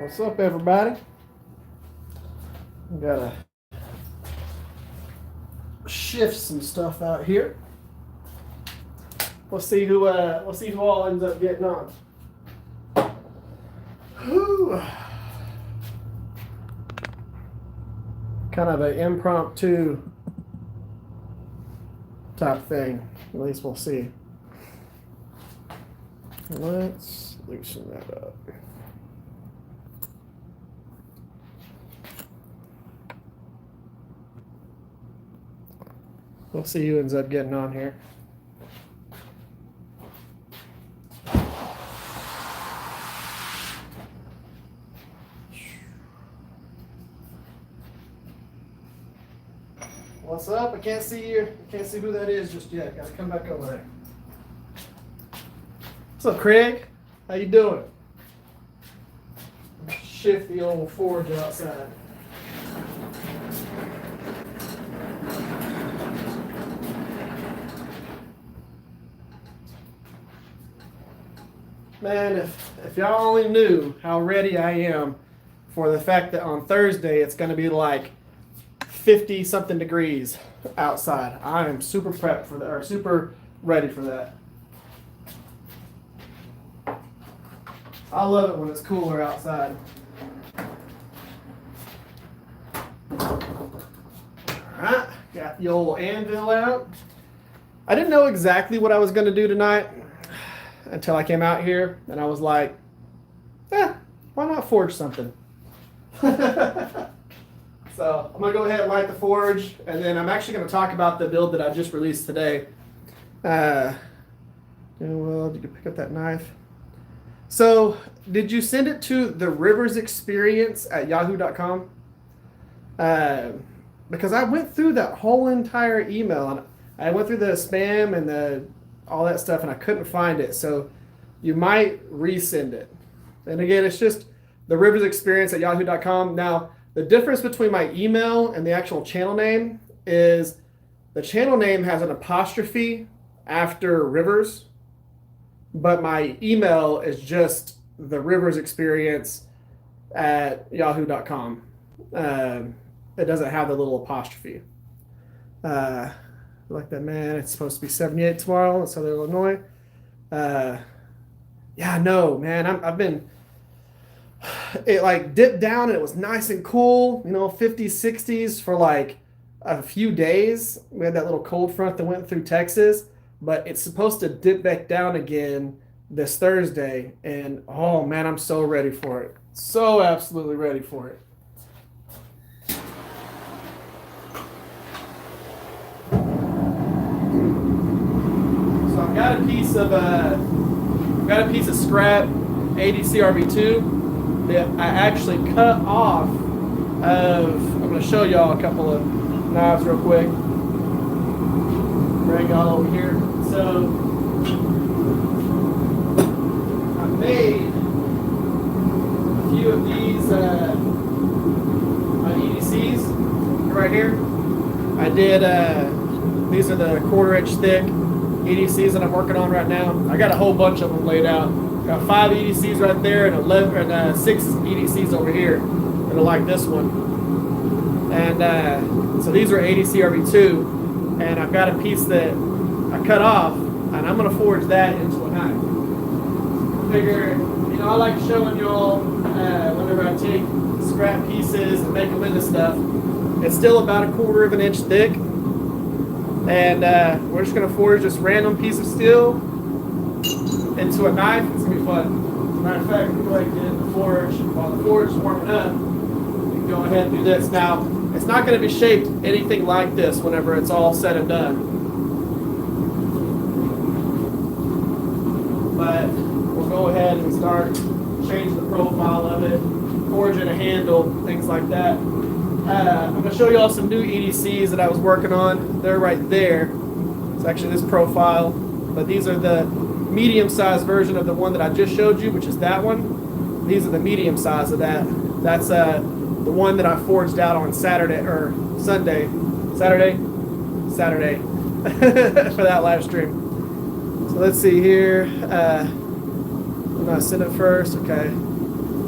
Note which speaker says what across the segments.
Speaker 1: What's up, everybody? We gotta shift some stuff out here. We'll see who all ends up getting on. Whew. Kind of an impromptu type thing. At least we'll see. Let's loosen that up. We'll see who ends up getting on here. What's up? I can't see you. I can't see who that is just yet. Gotta come back over there. What's up, Craig? How you doing? Shift the old forge outside. Man, if y'all only knew how ready I am for the fact that on Thursday it's going to be like 50 something degrees outside. I am super prepped for that, or super ready for that. I love it when it's cooler outside. Alright, got the old anvil out. I didn't know exactly what I was going to do tonight until I came out here, and I was like, why not forge something? So I'm going to go ahead and light the forge, and then I'm actually going to talk about the build that I just released today. Well, did you pick up that knife? So, did you send it to the Rivers Experience at yahoo.com? Because I went through that whole entire email, and I went through the spam and all that stuff, and I couldn't find it. So you might resend it. And again, it's just the Rivers Experience at yahoo.com. Now, the difference between my email and the actual channel name is the channel name has an apostrophe after Rivers, but my email is just the Rivers Experience at yahoo.com. It doesn't have the little apostrophe. Like that, man. It's supposed to be 78 tomorrow in Southern Illinois. Yeah, no, man. I've been. It like dipped down and it was nice and cool. 50s, 60s for like a few days. We had that little cold front that went through Texas, but it's supposed to dip back down again this Thursday. And oh man, I'm so ready for it. So absolutely ready for it. I've got a piece of scrap ADCRV2 that I actually cut off of. I'm going to show y'all a couple of knives real quick. Bring y'all over here. So I made a few of these EDCs right here. I did. These are the 1/4 inch thick EDCs that I'm working on right now. I got a whole bunch of them laid out. Got 5 EDCs right there and 6 EDCs over here that are like this one. And so these are ADCRV2, and I've got a piece that I cut off, and I'm going to forge that into a knife. I figure, I like showing y'all whenever I take scrap pieces and make them into stuff. It's still about 1/4 inch thick. And we're just going to forge this random piece of steel into a knife. It's going to be fun. As a matter of fact, we're going to get in the forge. While the forge is warming up, we can go ahead and do this. Now, it's not going to be shaped anything like this whenever it's all said and done. But we'll go ahead and start changing the profile of it, forging a handle, things like that. I'm going to show you all some new EDCs that I was working on. They're right there. It's actually this profile, but these are the medium-sized version of the one that I just showed you, which is that one. These are the medium size of that. That's the one that I forged out on Saturday for that live stream. So let's see here. I'm going to send it first. Okay.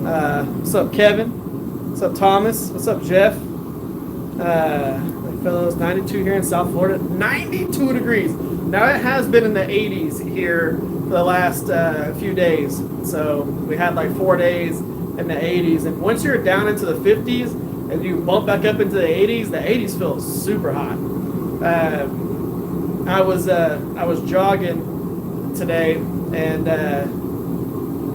Speaker 1: What's up, Kevin? What's up, Thomas? What's up, Jeff? Fellows, 92 here in South Florida. 92 degrees. Now it has been in the 80s here for the last few days. So we had like 4 days in the 80s, and once you're down into the 50s and you bump back up into the 80s feels super hot. I was jogging today, and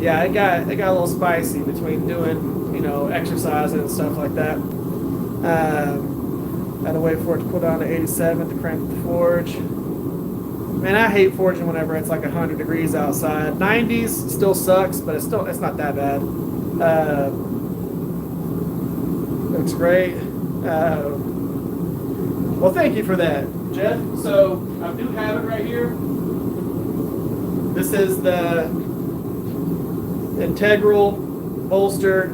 Speaker 1: yeah, it got a little spicy between doing, you know, exercising and stuff like that. Had to wait for it to cool down to 87 to crank the forge. Man, I hate forging whenever it's like 100 degrees outside. 90s still sucks, but it's not that bad. Looks great. Well, thank you for that, Jeff. So I do have it right here. This is the integral bolster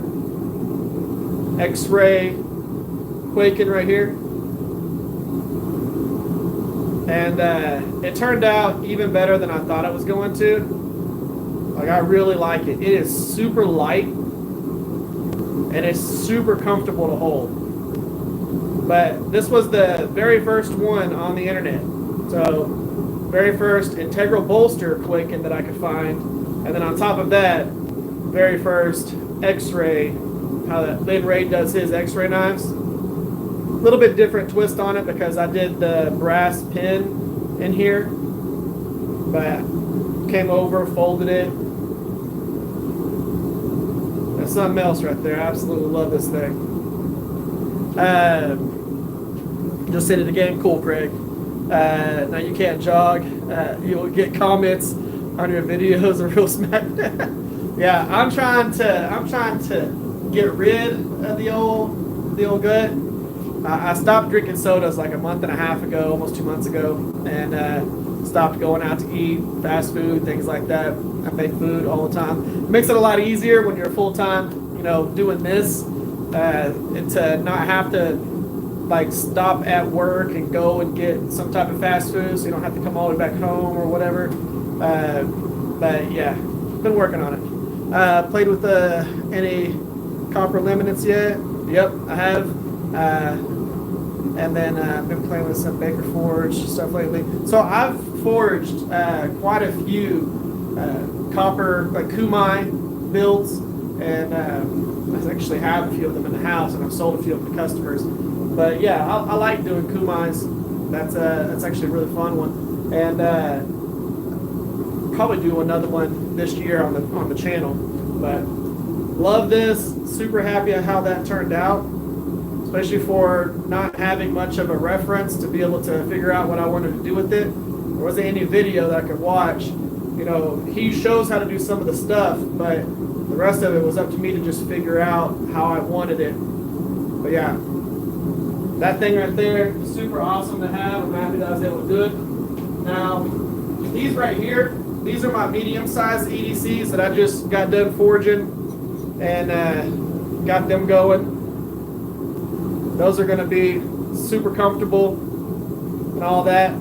Speaker 1: X-ray quaking right here. And it turned out even better than I thought it was going to. Like, I really like it. It is super light, and it's super comfortable to hold. But this was the very first one on the internet. So, very first integral bolster quaking that I could find. And then on top of that, very first X-ray, how that Lynn Ray does his X-ray knives. A little bit different twist on it because I did the brass pin in here, but came over, folded it. That's something else right there. I absolutely love this thing. Just said it again. Cool, Craig. Now you can't jog. You'll get comments on your videos of real smack. Yeah, I'm trying to get rid of the old gut. I stopped drinking sodas like a month and a half ago, almost 2 months ago, and stopped going out to eat, fast food, things like that. I make food all the time. It makes it a lot easier when you're full-time, you know, doing this, and to not have to like stop at work and go and get some type of fast food, so you don't have to come all the way back home or whatever. But yeah, been working on it. Played with any copper laminates yet? Yep, I have. And then I've been playing with some Baker Forge stuff lately. So I've forged quite a few copper, like kumai builds, and I actually have a few of them in the house, and I've sold a few of them to customers. But yeah, I like doing kumais. That's actually a really fun one, and probably do another one this year on the channel. But love this. Super happy at how that turned out. Especially for not having much of a reference to be able to figure out what I wanted to do with it. There wasn't any video that I could watch. You know, he shows how to do some of the stuff, but the rest of it was up to me to just figure out how I wanted it. But yeah, that thing right there, super awesome to have. I'm happy that I was able to do it. Now, these right here, these are my medium-sized EDCs that I just got done forging and got them going. Those are going to be super comfortable and all that,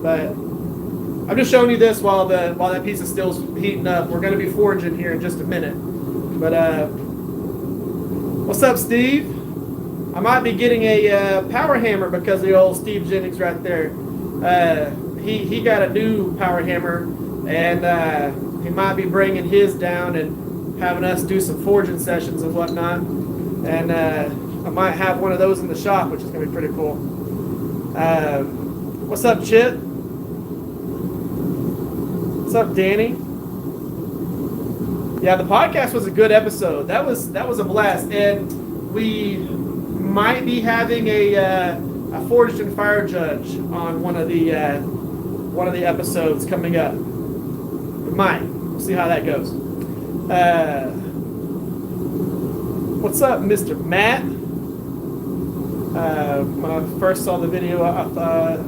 Speaker 1: but I'm just showing you this while that piece is still heating up. We're going to be forging here in just a minute. But what's up, Steve? I might be getting a power hammer because of the old Steve Jennings right there. He got a new power hammer, and he might be bringing his down and having us do some forging sessions and whatnot. And I might have one of those in the shop, which is going to be pretty cool. What's up, Chip? What's up, Danny? Yeah, the podcast was a good episode. That was a blast, and we might be having a forged and fire judge on one of the episodes coming up. We might. We'll see how that goes. What's up, Mr. Matt? When I first saw the video, I thought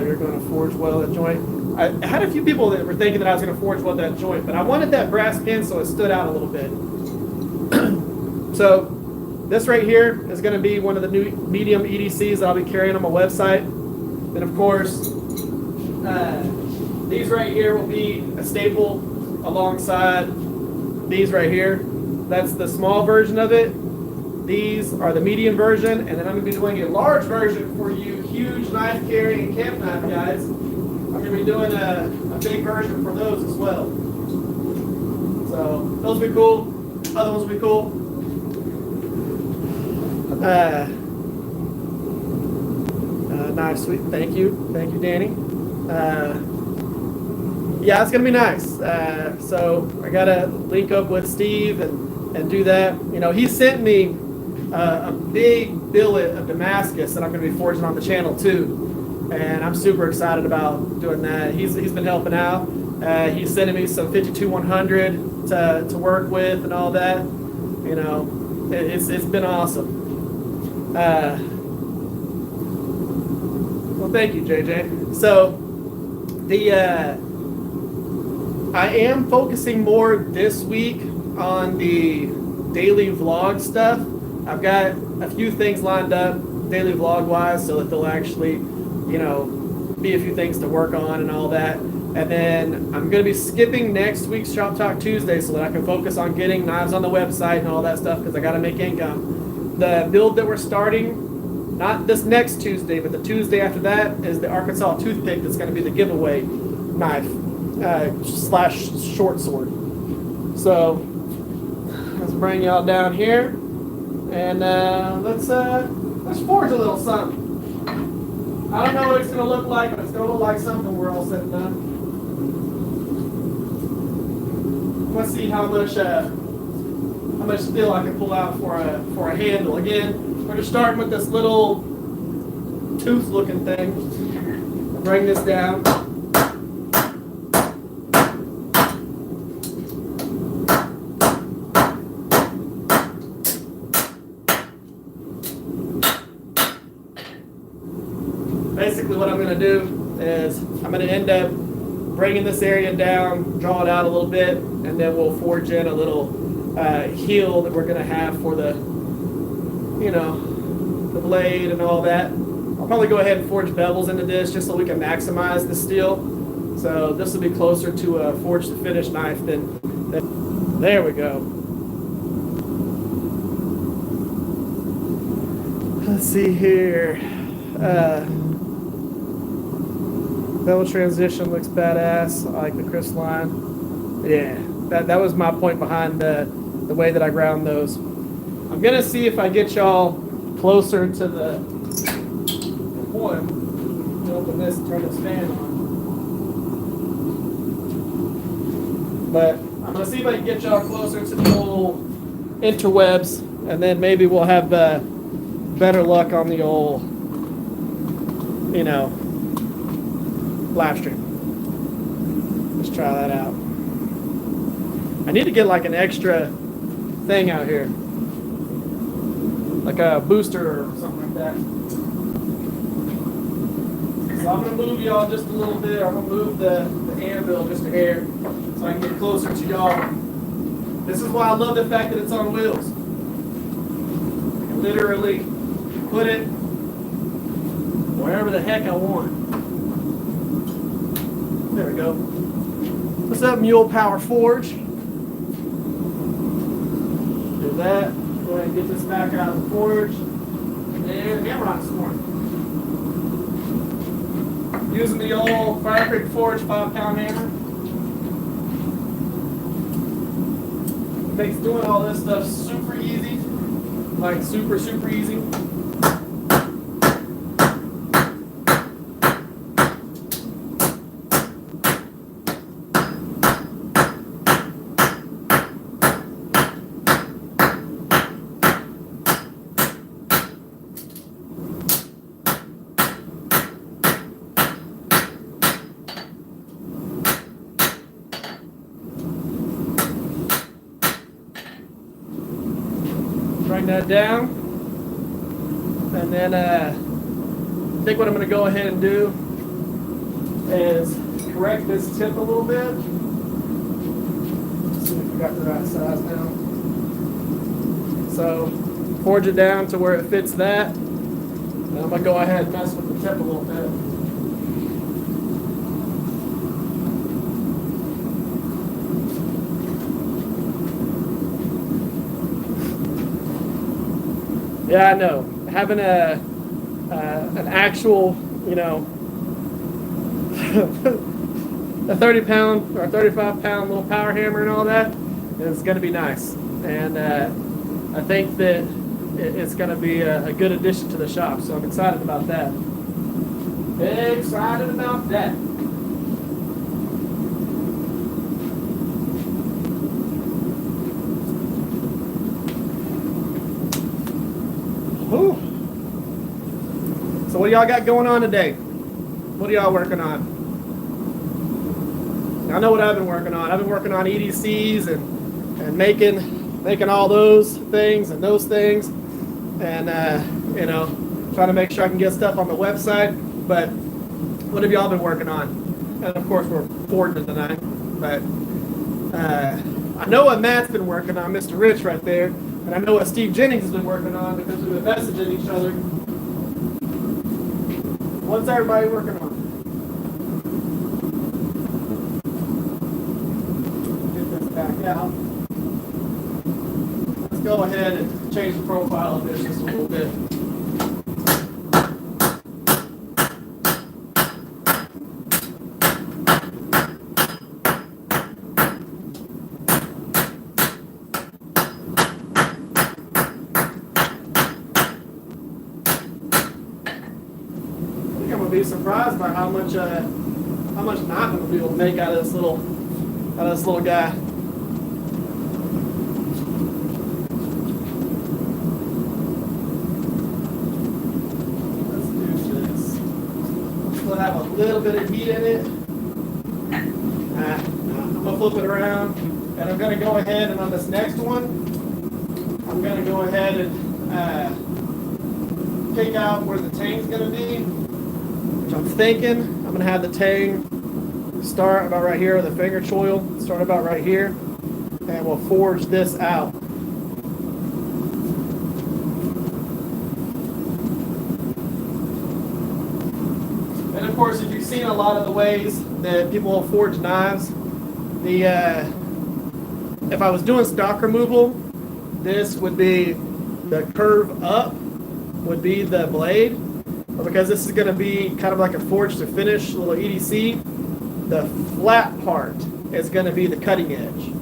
Speaker 1: you were going to forge well at joint. I had a few people that were thinking that I was going to forge well that joint, but I wanted that brass pin so it stood out a little bit. So this right here is going to be one of the new medium EDCs that I'll be carrying on my website. Then of course, these right here will be a staple alongside these right here. that's the small version of it. These are the medium version, and then I'm going to be doing a large version for you huge knife carrying camp knife guys. I'm going to be doing a big version for those as well. So those will be cool. Other ones will be cool. Nice, sweet. Thank you, Danny. Yeah, it's gonna be nice. So I gotta link up with Steve and do that. You know, he sent me a big billet of Damascus that I'm gonna be forging on the channel too, and I'm super excited about doing that. He's been helping out. He's sending me some 52-100 to work with and all that. You know, it's been awesome. Well, thank you, JJ. So I am focusing more this week on the daily vlog stuff. I've got a few things lined up daily vlog wise, so that they'll actually, you know, be a few things to work on and all that. And then I'm going to be skipping next week's Shop Talk Tuesday so that I can focus on getting knives on the website and all that stuff, because I got to make income. The build that we're starting, not this next Tuesday, but the Tuesday after that, is the Arkansas toothpick that's going to be the giveaway knife slash short sword. So let's bring y'all down here and let's forge a little something. I don't know what it's going to look like, but it's going to look like something we're all set and done. Let's see how much steel I can pull out for a handle. Again, we're just starting with this little tooth-looking thing. Bring this down. Basically, what I'm going to do is I'm going to end up bringing this area down, draw it out a little bit, and then we'll forge in a little heel that we're going to have for the, you know, the blade and all that. I'll probably go ahead and forge bevels into this just so we can maximize the steel. So this will be closer to a forge to finish knife than there we go. Let's see here. Bevel transition looks badass. I like the crystalline. Yeah, that was my point behind the way that I ground those. I'm gonna see if I get y'all closer to the one. Open this and turn this fan on. But I'm gonna see if I can get y'all closer to the old interwebs, and then maybe we'll have better luck on the old, you know, live stream. Let's try that out. I need to get like an extra thing out here, like a booster or something like that. So I'm gonna move y'all just a little bit. I'm gonna move the anvil just a hair so I can get closer to y'all. This is why I love the fact that it's on wheels. I can literally put it wherever the heck I want. There we go. What's up, Mule Power Forge? Do that. Go ahead and get this back out of the forge. And hammer on this morning. Using the old Fire Creek Forge 5-pound hammer. Makes doing all this stuff super easy. Like super, super easy. Bring that down, and then I think what I'm going to go ahead and do is correct this tip a little bit. Let's see if we got the right size now. So forge it down to where it fits that. And I'm going to go ahead and mess with the tip a little bit. Yeah, I know. Having an actual, you know, a 30-pound or 35-pound little power hammer and all that is going to be nice. And I think that it's going to be a good addition to the shop. So I'm excited about that. Excited about that. Whew. So what do y'all got going on today? What are y'all working on? I know what I've been working on. I've been working on EDCs and making all those things and those things, and you know, trying to make sure I can get stuff on the website. But what have y'all been working on? And of course, we're forging tonight. But I know what Matt's been working on, Mr. Rich right there, and I know what Steve Jennings has been working on because we've been messaging each other. What's everybody working on? Back out. Let's go ahead and change the profile of this just a little bit. I think I'm gonna be surprised by how much knot I'm gonna be able to make out of this little guy. Have a little bit of heat in it. I'm gonna flip it around, and I'm gonna go ahead and on this next one, I'm gonna go ahead and pick out where the tang's gonna be. Which I'm thinking I'm gonna have the tang start about right here, the finger choil start about right here, and we'll forge this out. And of course, if you've seen a lot of the ways that people will forge knives, if I was doing stock removal, this would be the curve up would be the blade, but because this is going to be kind of like a forge to finish little EDC, the flat part is going to be the cutting edge.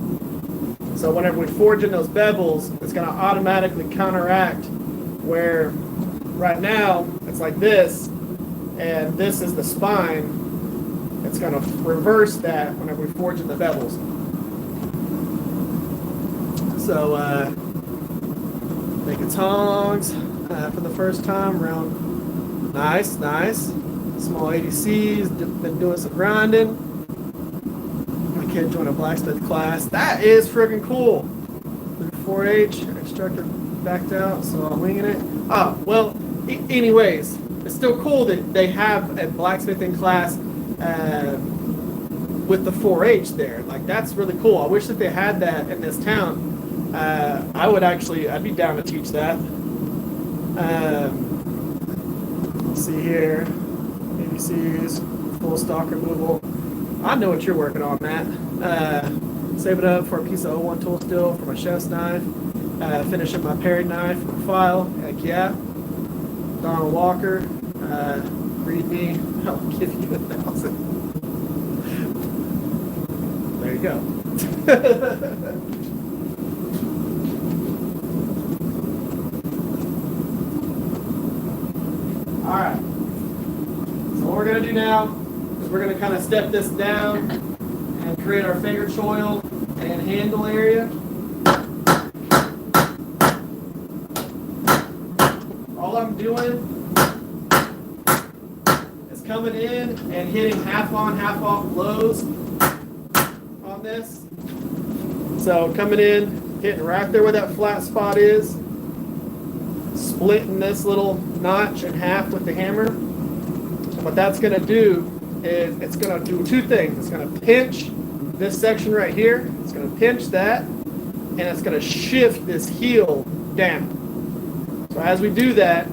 Speaker 1: So whenever we forge in those bevels, it's going to automatically counteract where right now it's like this, and this is the spine. It's going to reverse that whenever we forge in the bevels. So, making tongs for the first time around. Nice, nice. Small ADCs, been doing some grinding. My kid joined a blacksmith class. That is freaking cool. 4-H, instructor backed out, so I'm winging it. Oh, well, anyways. It's still cool that they have a blacksmithing class with the 4-H there. Like, that's really cool. I wish that they had that in this town. I'd be down to teach that. Let's see here. ABCs, full stock removal. I know what you're working on, Matt. Save it up for a piece of 01 tool steel for my chef's knife. Finishing my paring knife for the file. Heck yeah. Donald Walker, read me, I'll give you 1,000. There you go. All right. So what we're going to do now is we're going to kind of step this down and create our finger choil and handle area. All I'm doing is coming in and hitting half on, half off blows on this. So coming in, hitting right there where that flat spot is, splitting this little notch in half with the hammer. And what that's going to do is it's going to do two things. It's going to pinch this section right here. It's going to pinch that, and it's going to shift this heel down. So as we do that,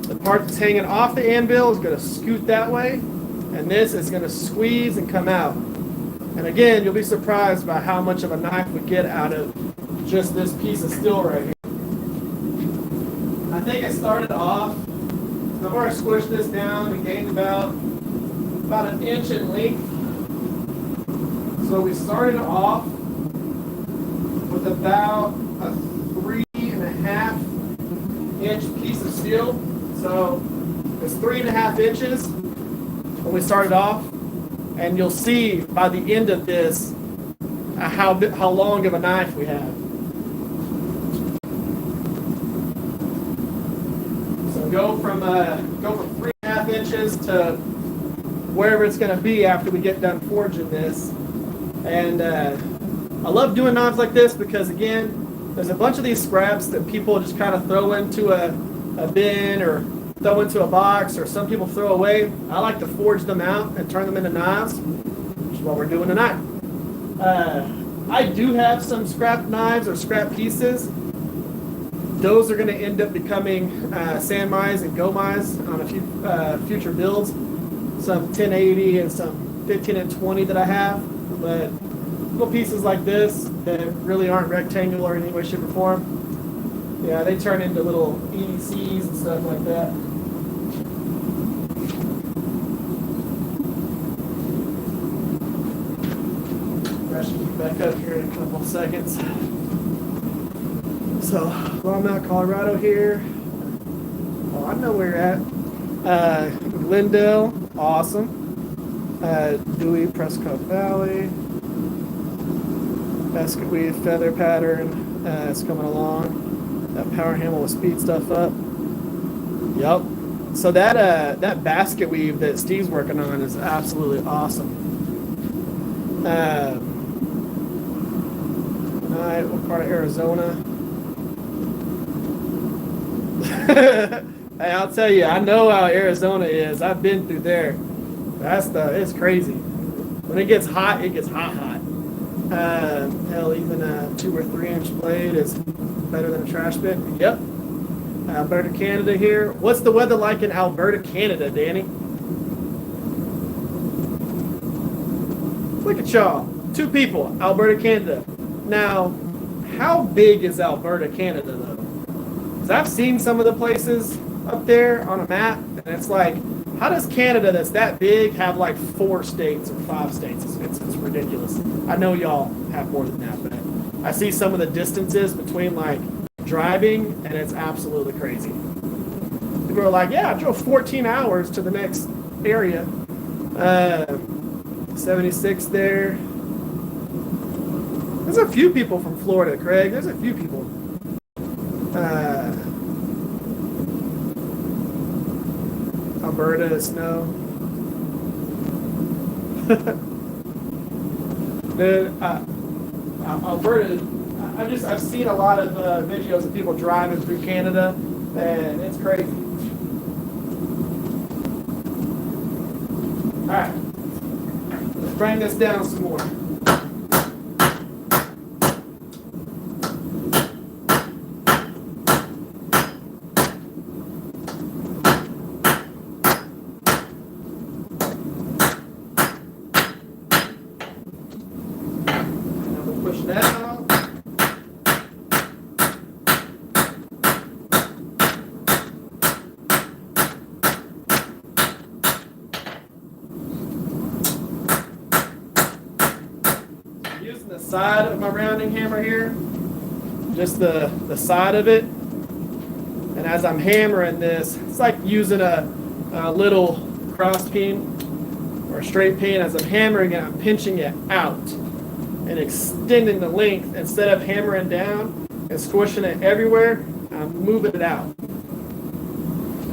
Speaker 1: the part that's hanging off the anvil is going to scoot that way, and this is going to squeeze and come out. And again, you'll be surprised by how much of a knife we get out of just this piece of steel right here. I think I started off, I've already squished this down and gained about an inch in length. So we started off with about a 3.5 inch piece of steel. So it's 3.5 inches when we started off, and you'll see by the end of this how long of a knife we have. So go from 3.5 inches to wherever it's going to be after we get done forging this. And I love doing knives like this because, again, there's a bunch of these scraps that people just kind of throw into a bin or throw into a box, or some people throw away. I like to forge them out and turn them into knives, which is what we're doing tonight. I do have some scrap knives or scrap pieces. Those are going to end up becoming sanmais and gomais on a few future builds. Some 1080 and some 15 and 20 that I have, but little pieces like this that really aren't rectangular in any way, shape, or form, yeah, they turn into little EDCs and stuff like that. I should get back up here in a couple of seconds. So, Longmont, Colorado here. Oh, I know where you're at. Glendale, awesome. Dewey, Prescott Valley. Basket weave, feather pattern. It's coming along. That power handle will speed stuff up. Yep. So that basket weave that Steve's working on is absolutely awesome. Alright, what part of Arizona? Hey, I'll tell you, I know how Arizona is. I've been through there. It's crazy. When it gets hot, it gets hot. Hell, even a 2 or 3 inch blade is better than a trash bin. Yep. Alberta, Canada here. What's the weather like in Alberta, Canada, Danny? Look at y'all. 2 people, Alberta, Canada. Now, how big is Alberta, Canada, though? Because I've seen some of the places up there on a map, and it's like, how does Canada that's that big have like 4 states or 5 states? It's ridiculous. I know y'all have more than that, but I see some of the distances between like driving, and it's absolutely crazy. People are like, yeah, I drove 14 hours to the next area. 76 there. There's a few people from Florida, Craig. There's a few people. Alberta, snow. Dude, Alberta, I've seen a lot of videos of people driving through Canada, and it's crazy. All right, let's bring this down some more. Side of my rounding hammer here, just the side of it, and as I'm hammering this, it's like using a little cross peen or a straight peen. As I'm hammering it, I'm pinching it out and extending the length. Instead of hammering down and squishing it everywhere, I'm moving it out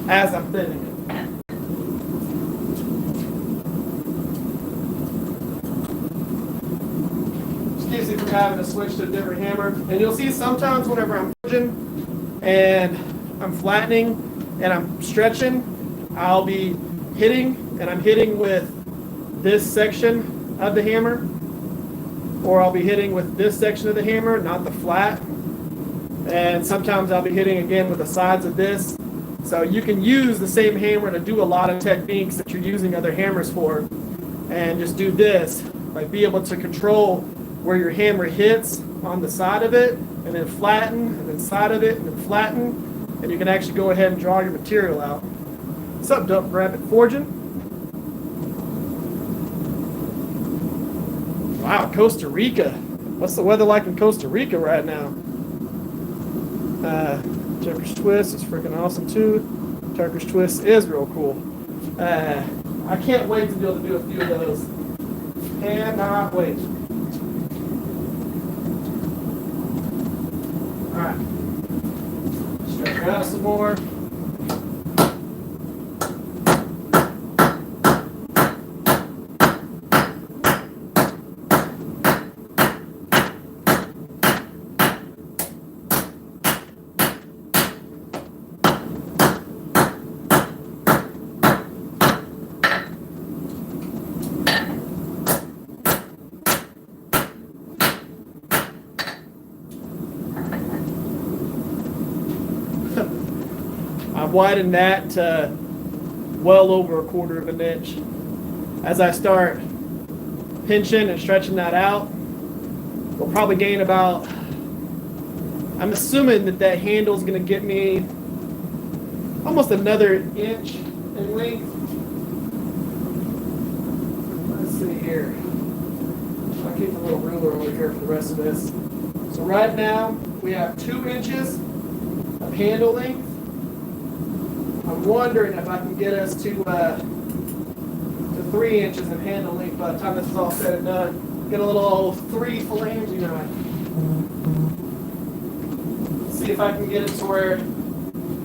Speaker 1: as I'm thinning it. Keeps it from having to switch to a different hammer. And you'll see sometimes whenever I'm forging and I'm flattening and I'm stretching, I'll be hitting, and I'm hitting with this section of the hammer, or I'll be hitting with this section of the hammer, not the flat. And sometimes I'll be hitting again with the sides of this. So you can use the same hammer to do a lot of techniques that you're using other hammers for, and just do this, like be able to control where your hammer hits on the side of it, and then flatten, and then side of it, and then flatten. and you can actually go ahead and draw your material out. What's up, Dope Rabbit Forging? Wow, Costa Rica. What's the weather like in Costa Rica right now? Turkish twist is freaking awesome too. Turkish twist is real cool. I can't wait to be able to do a few of those. Cannot wait. Alright. Stretch her out some more. I've widened that to well over 1/4 of an inch. As I start pinching and stretching that out, we'll probably gain about, I'm assuming that handle is going to get me almost another inch in length. Let's see here. I'll keep a little ruler over here for the rest of this. So right now we have 2 inches of handle length. I'm wondering if I can get us to 3 inches in handle length by the time this is all said and done. Get a little old 3 phalange knife. See if I can get it to where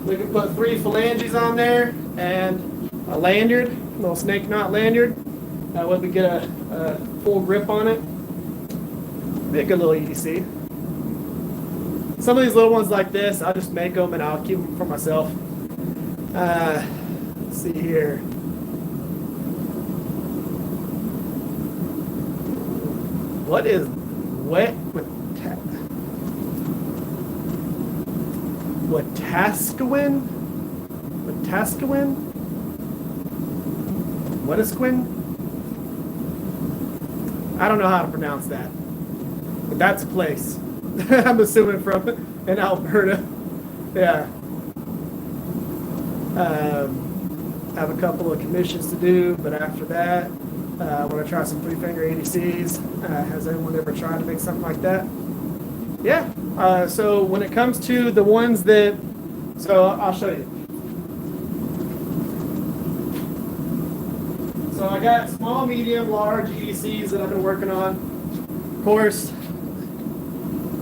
Speaker 1: we can put 3 phalanges on there and a lanyard, a little snake knot lanyard. That way we get a full grip on it. Be a good little EDC. Some of these little ones like this, I'll just make them and I'll keep them for myself. Let's see here. What is wet with Wetaskiwin? Wetaskiwin? Wetaskiwin? I don't know how to pronounce that, but that's a place. I'm assuming from in Alberta. Yeah. Have a couple of commissions to do, but after that, I want to try some 3-finger ADCs. Has anyone ever tried to make something like that? Yeah. So when it comes to the ones that, so I'll show you. So I got small, medium, large EDCs that I've been working on. Of course,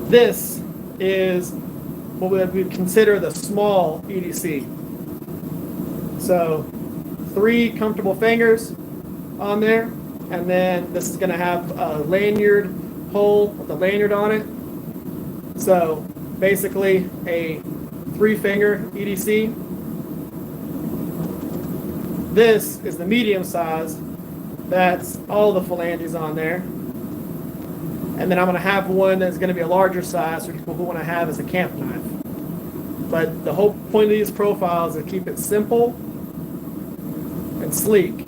Speaker 1: this is what we would consider the small EDC. So 3 comfortable fingers on there, and then this is going to have a lanyard hole with a lanyard on it. So basically a 3-finger EDC. This is the medium size. That's all the phalanges on there. And then I'm going to have one that's going to be a larger size for people who want to have as a camp knife. But the whole point of these profiles is to keep it simple and sleek.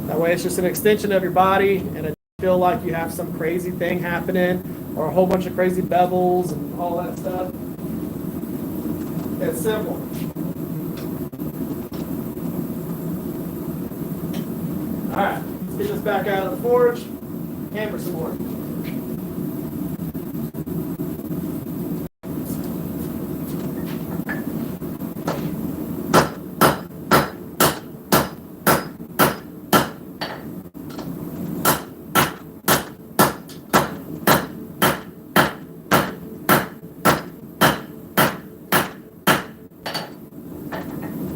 Speaker 1: That way it's just an extension of your body and it doesn't feel like you have some crazy thing happening or a whole bunch of crazy bevels and all that stuff. It's simple. Alright, let's get this back out of the forge. Hammer some more.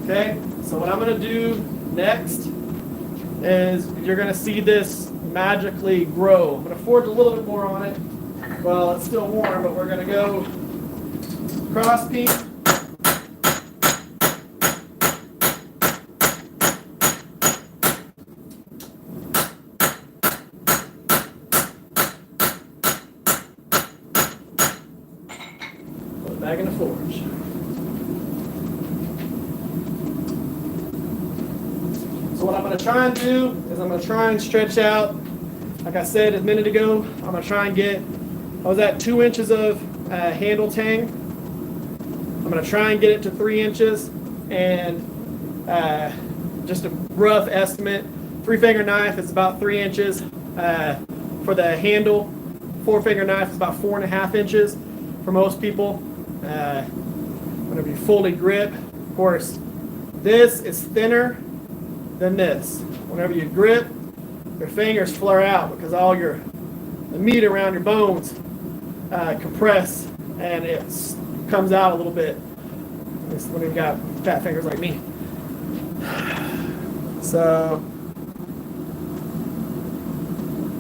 Speaker 1: Okay, so what I'm going to do next is you're going to see this magically grow. I'm going to forge a little bit more on it. Well, it's still warm, but we're going to go cross piece. Put it back in the forge. So what I'm going to try and do is I'm going to try and stretch out, like I said a minute ago, I'm going to try and get, I was at 2 inches of handle tang. I'm going to try and get it to 3 inches, and just a rough estimate, 3-finger knife is about 3 inches. For the handle, 4-finger knife is about 4.5 inches for most people. Whenever you fully grip, of course, this is thinner than this. Whenever you grip, your fingers flare out because all the meat around your bones compress, and it comes out a little bit. This when you've got fat fingers like me. So,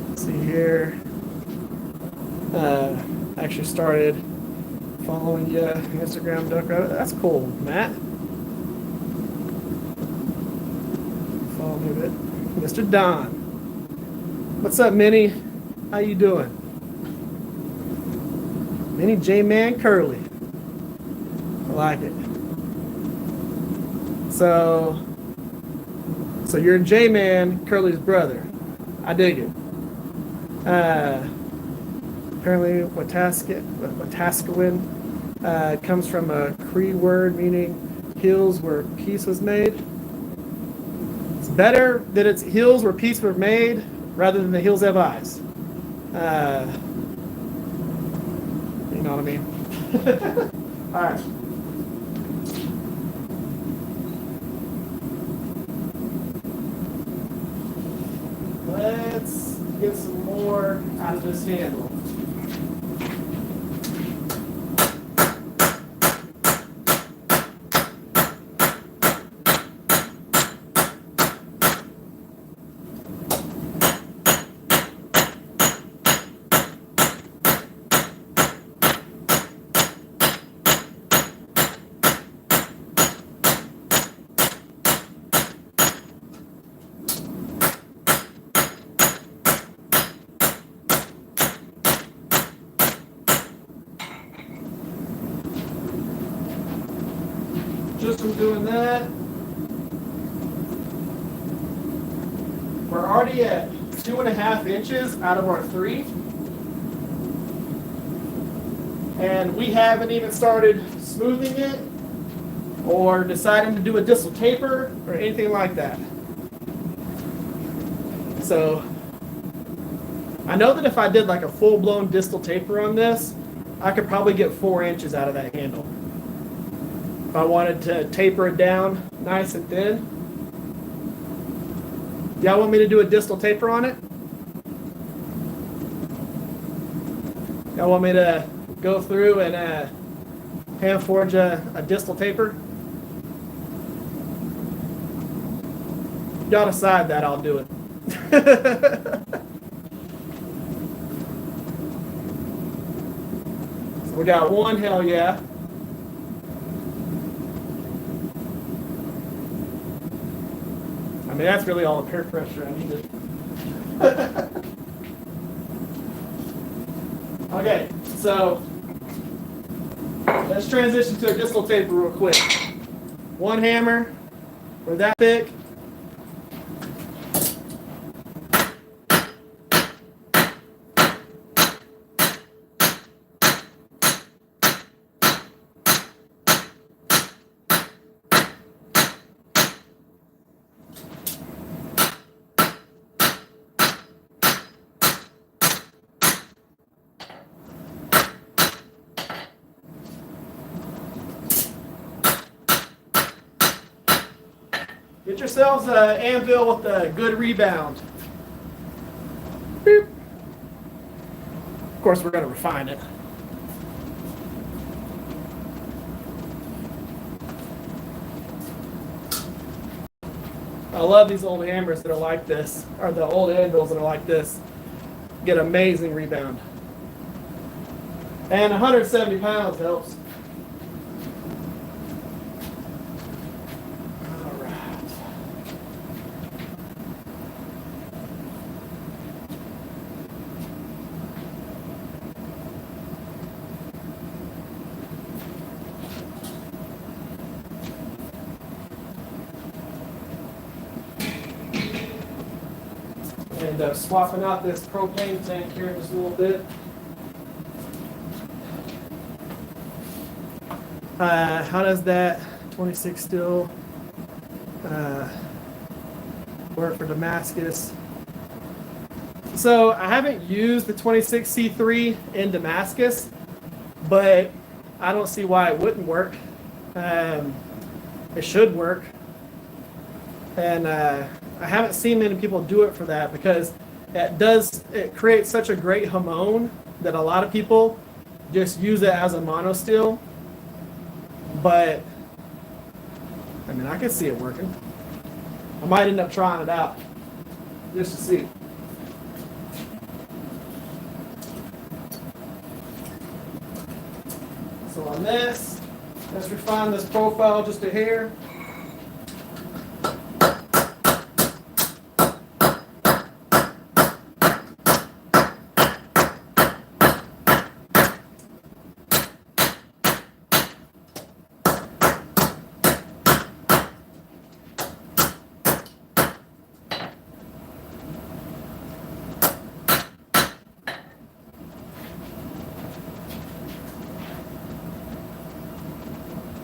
Speaker 1: let's see here. Actually started following you on Instagram, Duck Rabbit. That's cool, Matt. Follow me a bit. Mr. Don. What's up, Minnie? How you doing? Minnie J-Man Curly. I like it. So you're J-Man Curly's brother. I dig it. Apparently, Wetaskiwin comes from a Cree word meaning hills where peace was made. It's better that it's hills where peace were made rather than the hills have eyes. You know what I mean? All right. Let's get some more out of this handle. Just from doing that, we're already at 2.5 inches out of our 3. And we haven't even started smoothing it or deciding to do a distal taper or anything like that. So I know that if I did like a full-blown distal taper on this, I could probably get 4 inches out of that handle. If I wanted to taper it down nice and thin. Y'all want me to do a distal taper on it? Y'all want me to go through and hand forge a distal taper? Y'all decide that, I'll do it. So we got one, hell yeah. I mean, that's really all the peer pressure I needed. Okay, so let's transition to a distal taper real quick. One hammer, we're that thick. Get yourselves an anvil with a good rebound. Beep. Of course, we're going to refine it. I love these old hammers that are like this, or the old anvils that are like this. Get amazing rebound. And 170 pounds helps. And swapping out this propane tank here in just a little bit. How does that 26 still work for Damascus? So I haven't used the 26C3 in Damascus, but I don't see why it wouldn't work. It should work. And I haven't seen many people do it for that because it creates such a great hamon that a lot of people just use it as a monosteel. But I mean, I could see it working. I might end up trying it out just to see. So on this, let's refine this profile just a hair.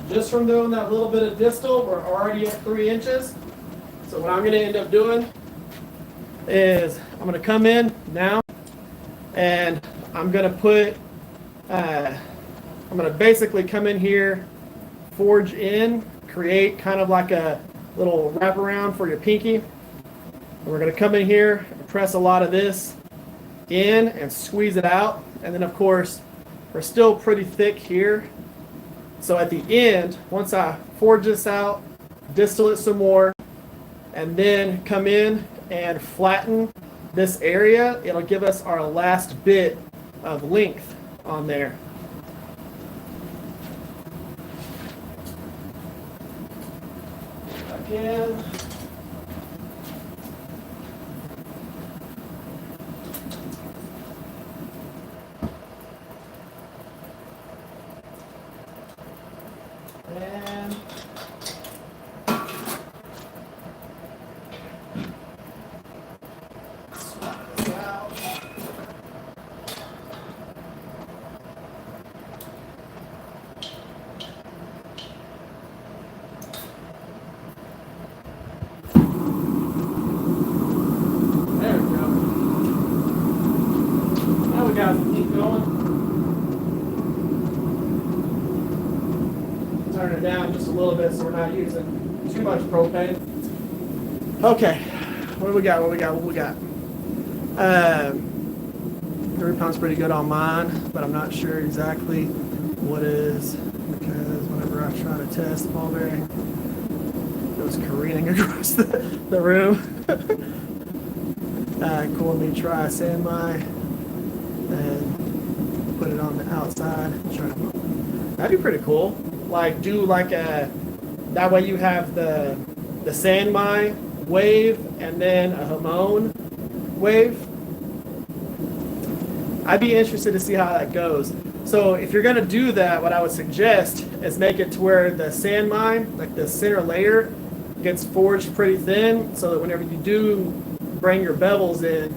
Speaker 1: Just from doing that little bit of distal, we're already at 3 inches. So what I'm going to end up doing is I'm going to come in now and I'm going to put, I'm going to basically come in here, forge in, create kind of like a little wraparound for your pinky. And we're going to come in here and press a lot of this in and squeeze it out. And then of course, we're still pretty thick here. So at the end, once I forge this out, distal it some more, and then come in and flatten this area, it'll give us our last bit of length on there. Again. And swap this out. There we go. Now we got to keep going. Turn it down just a little bit so we're not using too much propane. Okay, what do we got? What we got? 3 pounds pretty good on mine, but I'm not sure exactly what is, because whenever I try to test the ball bearing, it goes careening across the room. Cool, let me try sand mine and put it on the outside. That'd be pretty cool. Like do like that way you have the sand mine wave and then a hamon wave. I'd be interested to see how that goes. So if you're gonna do that, what I would suggest is make it to where the sand mine, like the center layer, gets forged pretty thin, so that whenever you do bring your bevels in,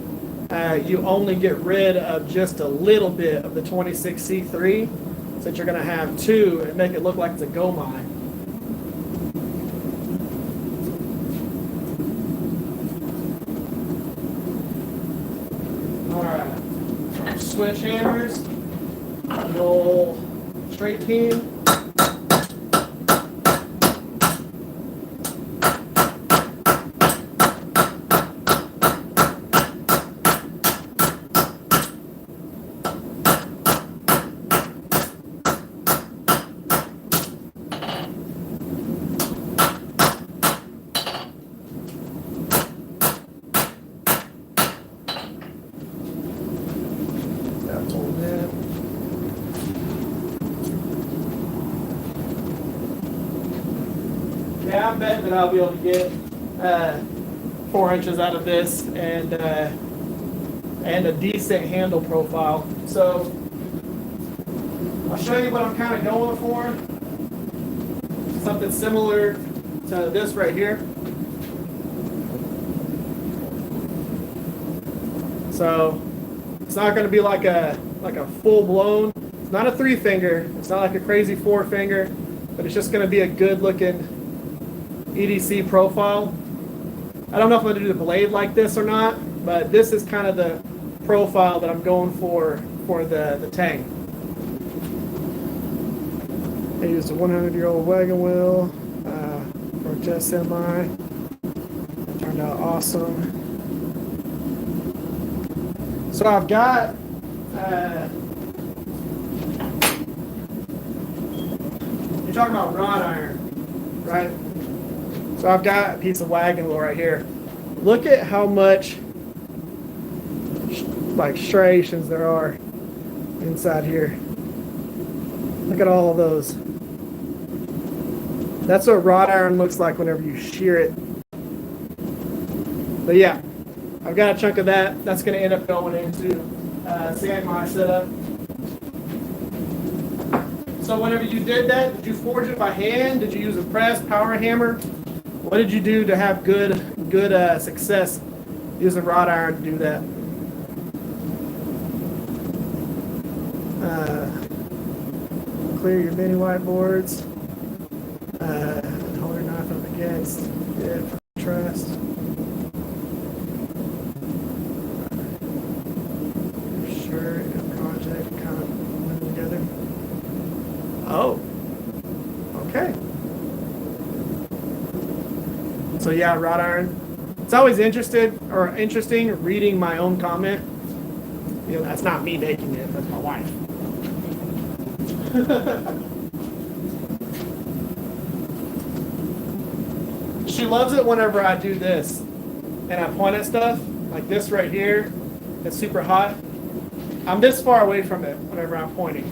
Speaker 1: you only get rid of just a little bit of the 26C3, since you're going to have 2 and make it look like it's a go mine. All right, switch hammers, the old straight peen. Yeah, I'm betting that I'll be able to get 4 inches out of this and a decent handle profile. So I'll show you what I'm kind of going for. Something similar to this right here. So it's not going to be like a full blown. It's not a 3 finger. It's not like a crazy 4 finger. but it's just going to be a good looking EDC profile. I don't know if I'm going to do the blade like this or not, but this is kind of the profile that I'm going for the tank. I used a 100-year-old wagon wheel for a jet semi. It turned out awesome. So I've got you're talking about wrought iron, right? So I've got a piece of wagon wheel right here. Look at how much like striations there are inside here. Look at all of those. That's what wrought iron looks like whenever you shear it. But yeah, I've got a chunk of that. That's going to end up going into sand mine setup. So whenever you did that, did you forge it by hand? Did you use a press, power hammer? What did you do to have good success using wrought iron to do that? Clear your mini whiteboards. Hold your knife up against it for trust. Sure, your project kind of went together. Oh, okay. So yeah, wrought iron. It's always interesting reading my own comment. You know, that's not me making it, that's my wife. She loves it whenever I do this and I point at stuff like this right here. It's super hot. I'm this far away from it whenever I'm pointing.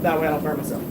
Speaker 1: That way I don't burn myself.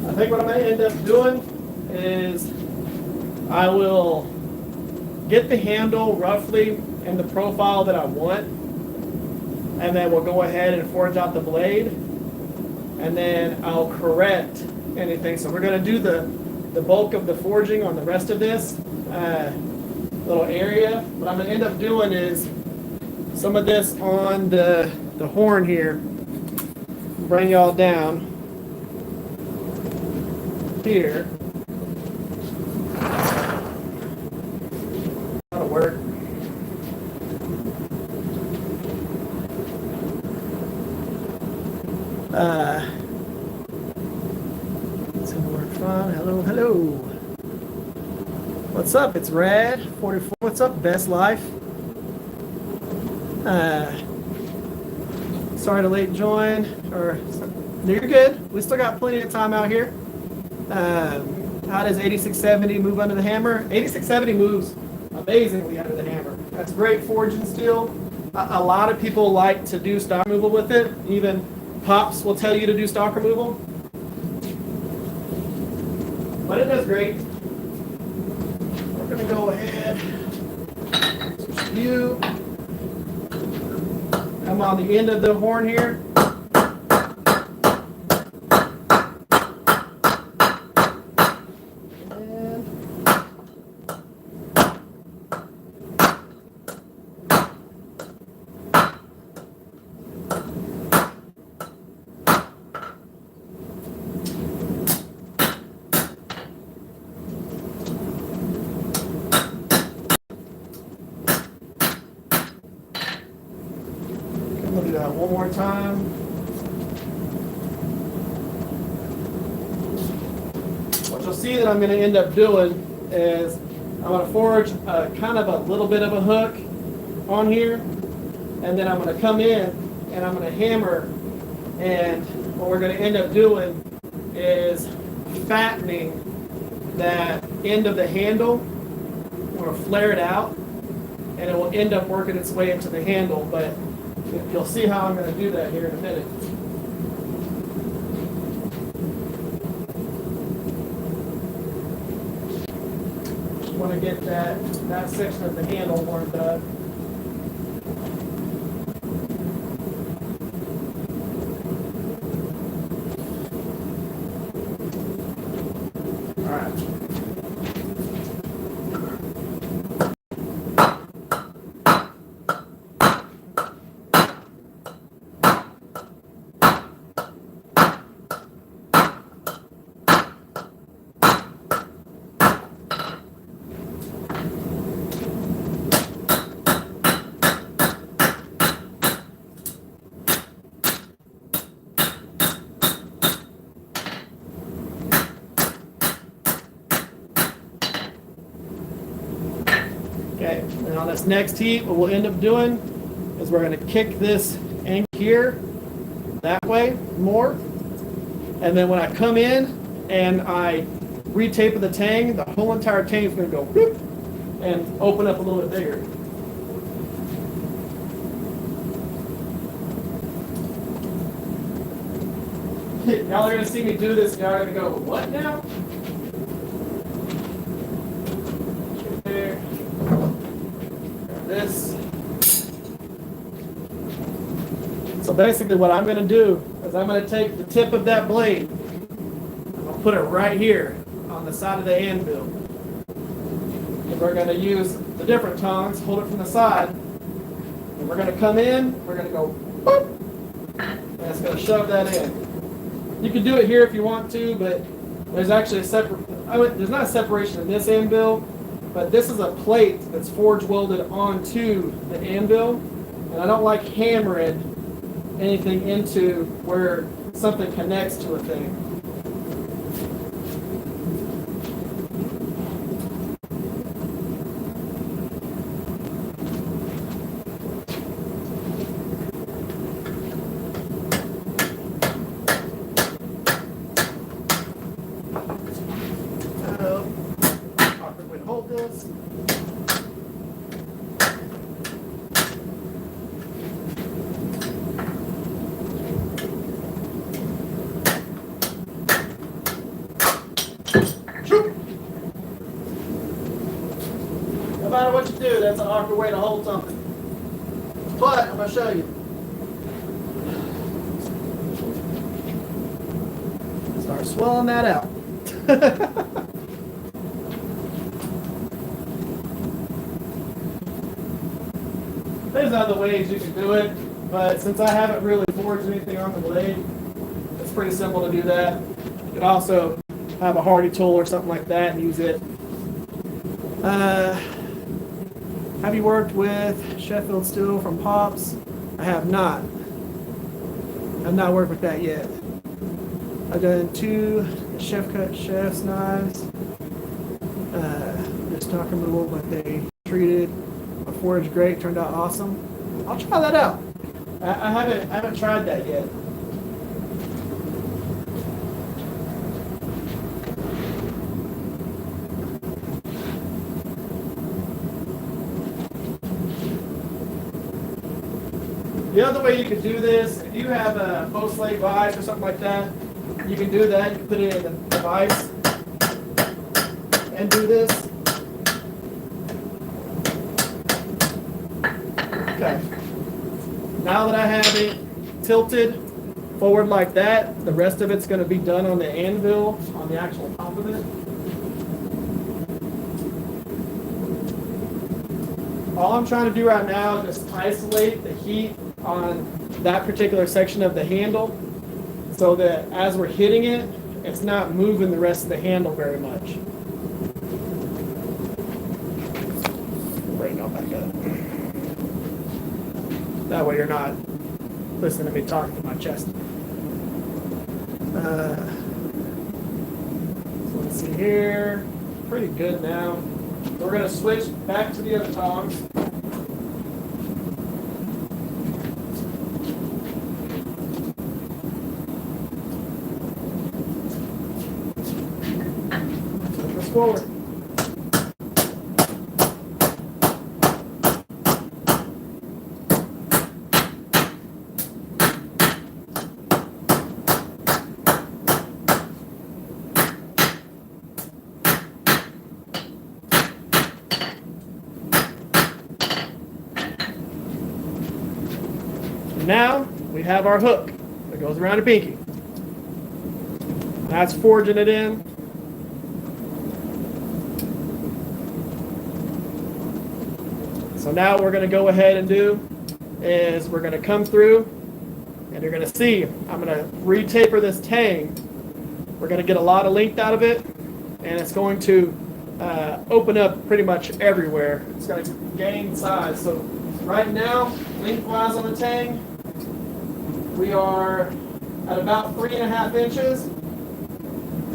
Speaker 1: I think what I'm going to end up doing is I will get the handle roughly in the profile that I want, and then we'll go ahead and forge out the blade, and then I'll correct anything. So we're going to do the bulk of the forging on the rest of this little area. What I'm going to end up doing is some of this on the horn here, bring y'all down here. That'll work. It's gonna work fine. Hello, hello. What's up? It's Rad 44. What's up? Best life. Sorry to late join. Or no, you're good. We still got plenty of time out here. How does 8670 move under the hammer? 8670 moves amazingly under the hammer. That's great forging steel. A lot of people like to do stock removal with it. Even Pops will tell you to do stock removal. But it does great. We're going to go ahead, switch view. I'm on the end of the horn here. We'll do that one more time. What you'll see that I'm going to end up doing is I'm going to forge kind of a little bit of a hook on here, and then I'm going to come in and I'm going to hammer, and what we're going to end up doing is fattening that end of the handle. We're going to flare it out, and it will end up working its way into the handle, but you'll see how I'm going to do that here in a minute. Want to get that section of the handle warmed up. All right. Okay, and on this next heat, what we'll end up doing is we're going to kick this ink here that way more. And then when I come in and I retape the tang, the whole entire tang is going to go whoop, and open up a little bit bigger. Y'all are going to see me do this, and y'all are going to go, what now? There. This. So basically what I'm going to do is I'm going to take the tip of that blade, I'll put it right here on the side of the anvil. And we're going to use the different tongs, hold it from the side, and we're going to come in, we're going to go boop, and it's going to shove that in. You can do it here if you want to, but there's actually there's not a separation in this anvil, but this is a plate that's forge welded onto the anvil, and I don't like hammering anything into where something connects to a thing. Awkward way to hold this. No matter what you do, that's an awkward way to hold something. But I'm going to show you. Start swelling that out. There's other ways you can do it, but since I haven't really forged anything on the blade, it's pretty simple to do that. You could also have a hardy tool or something like that and use it. Have you worked with Sheffield steel from Pops? I have not. I've not worked with that yet. I've done 2 chef cut chef's knives. Just stock removal, but they treated a forged grate, turned out awesome. I'll try that out. I haven't tried that yet. The other way you could do this, if you have a post leg vise or something like that, you can do that. You can put it in the vise and do this. Okay. Now that I have it tilted forward like that, the rest of it's going to be done on the anvil, on the actual top of it. All I'm trying to do right now is just isolate the heat on that particular section of the handle so that as we're hitting it, it's not moving the rest of the handle very much. Bring it all back up. That way you're not listening to me talking to my chest. So let's see here. Pretty good now. We're going to switch back to the other tongs. forward. Now we have our hook that goes around a pinky. That's forging it in. So now what we're going to go ahead and do is we're going to come through and you're going to see I'm going to re-taper this tang. We're going to get a lot of length out of it and it's going to open up pretty much everywhere. It's going to gain size. So right now, lengthwise on the tang, we are at about 3.5 inches,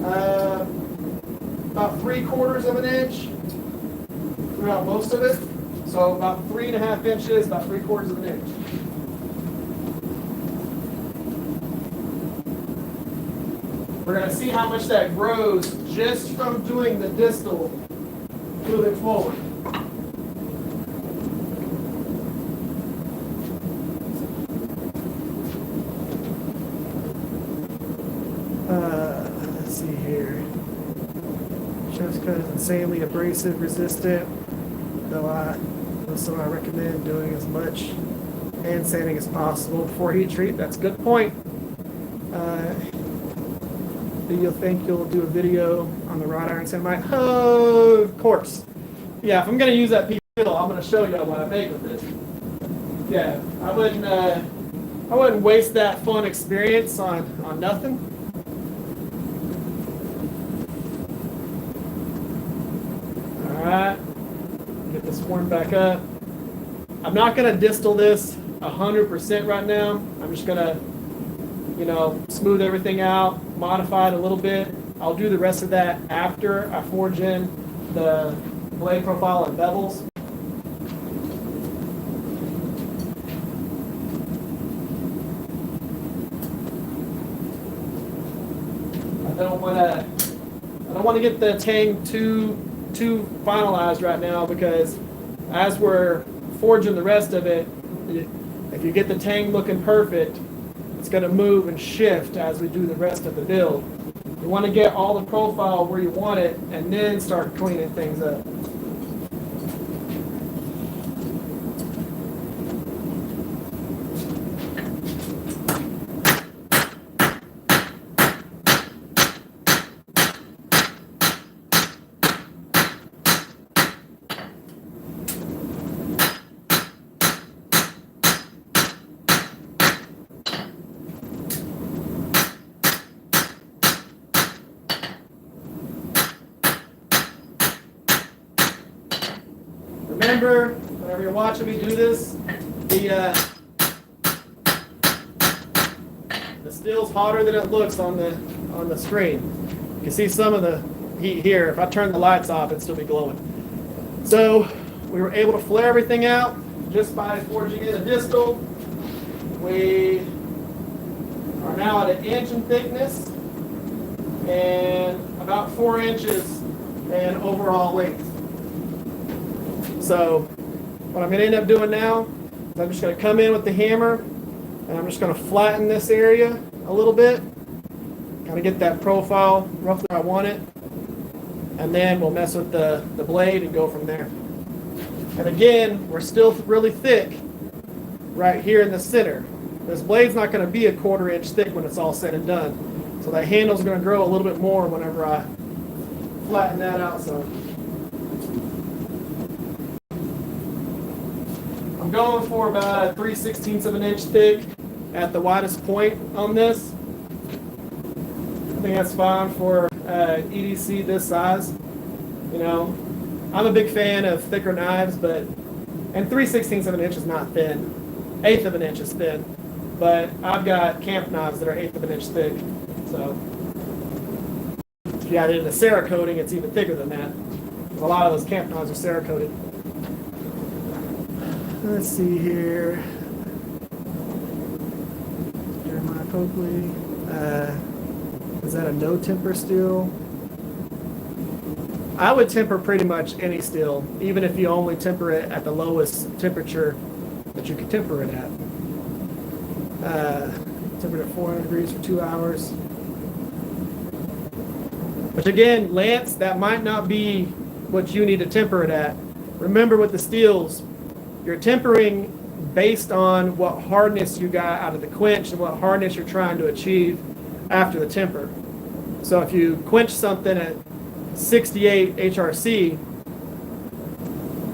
Speaker 1: about 3/4 of an inch throughout most of it. So about 3.5 inches, about 3/4 of an inch. We're going to see how much that grows just from doing the distal moving forward. Let's see here. Chef's cut is insanely abrasive resistant, though I recommend doing as much hand sanding as possible before heat treat. That's a good point. Do you think you'll do a video on the wrought iron sand? Oh, of course. Yeah, if I'm going to use that peel, I'm going to show you what I make with it. Yeah, I wouldn't waste that fun experience on nothing. All right, get this warmed back up. I'm not going to distal this 100% right now. I'm just going to, smooth everything out, modify it a little bit. I'll do the rest of that after I forge in the blade profile and bevels. I don't want to get the tang too finalized right now, because as we're forging the rest of it, if you get the tang looking perfect, it's going to move and shift as we do the rest of the build. You want to get all the profile where you want it and then start cleaning things up. Remember, whenever you're watching me do this, the steel's hotter than it looks on the screen. You can see some of the heat here. If I turn the lights off, it'd still be glowing. So we were able to flare everything out just by forging in a distal. We are now at 1 inch in thickness and about 4 inches in overall length. So what I'm going to end up doing now is I'm just going to come in with the hammer and I'm just going to flatten this area a little bit, kind of get that profile roughly where I want it, and then we'll mess with the blade and go from there. And again, we're still really thick right here in the center. This blade's not going to be 1/4 inch thick when it's all said and done. So that handle's going to grow a little bit more whenever I flatten that out some. I'm going for about 3/16 of an inch thick at the widest point on this. I think that's fine for EDC this size. I'm a big fan of thicker knives, and 3/16 of an inch is not thin. 1/8 of an inch is thin, but I've got camp knives that are 1/8 of an inch thick. So if you add it in the Cerakoting, it's even thicker than that. A lot of those camp knives are Cerakoted. Let's see here. Jeremiah Coakley. Is that a no temper steel? I would temper pretty much any steel, even if you only temper it at the lowest temperature that you could temper it at. Tempered at 400 degrees for 2 hours. Which again, Lance, that might not be what you need to temper it at. Remember with the steels, you're tempering based on what hardness you got out of the quench and what hardness you're trying to achieve after the temper. So if you quench something at 68 HRC,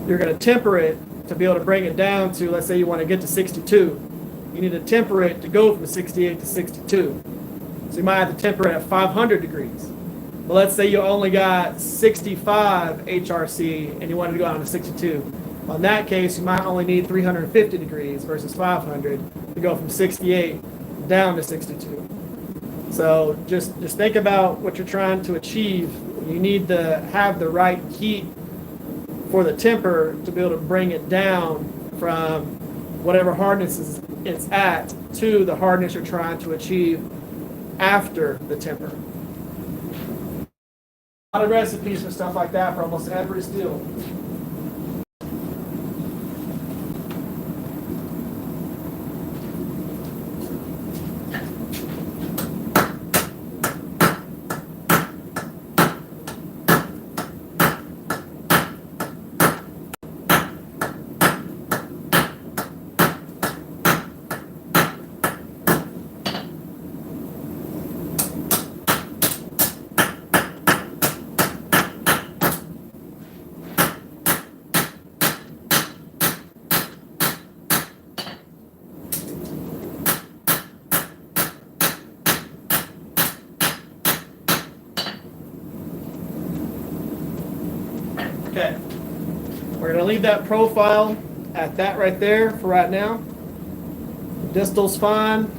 Speaker 1: you're going to temper it to be able to bring it down to, let's say you want to get to 62. You need to temper it to go from 68 to 62. So you might have to temper it at 500 degrees. But let's say you only got 65 HRC and you wanted to go down to 62. Well, in that case, you might only need 350 degrees versus 500 to go from 68 down to 62. So just think about what you're trying to achieve. You need to have the right heat for the temper to be able to bring it down from whatever hardness it's at to the hardness you're trying to achieve after the temper. A lot of recipes for stuff like that for almost every steel. Okay, we're going to leave that profile at that right there for right now. Distal's fine.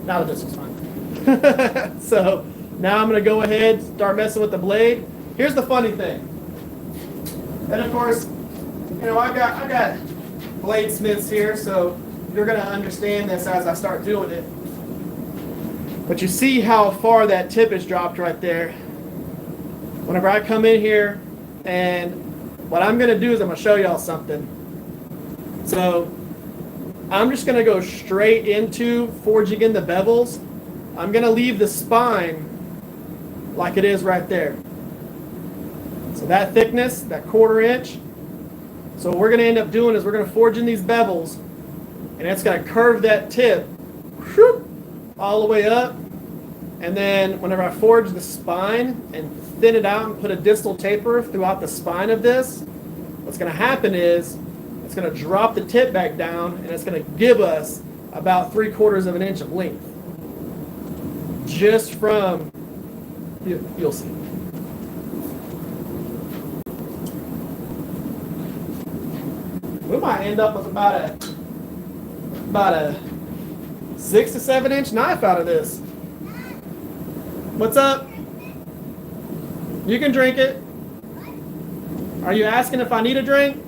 Speaker 1: Now the distal's fine. So now I'm going to go ahead and start messing with the blade. Here's the funny thing. And of course, you know, I got bladesmiths here, so you're going to understand this as I start doing it. But you see how far that tip is dropped right there. Whenever I come in here, and what I'm going to do is I'm going to show y'all something. So I'm just going to go straight into forging in the bevels. I'm going to leave the spine like it is right there. So that thickness, that 1/4 inch. So what we're going to end up doing is we're going to forge in these bevels, and it's going to curve that tip whoop, all the way up. And then whenever I forge the spine and thin it out and put a distal taper throughout the spine of this, what's going to happen is it's going to drop the tip back down, and it's going to give us about 3/4 of an inch of length. Just from, you'll see. We might end up with about a 6 to 7 inch knife out of this. What's up? You can drink it. Are you asking if I need a drink?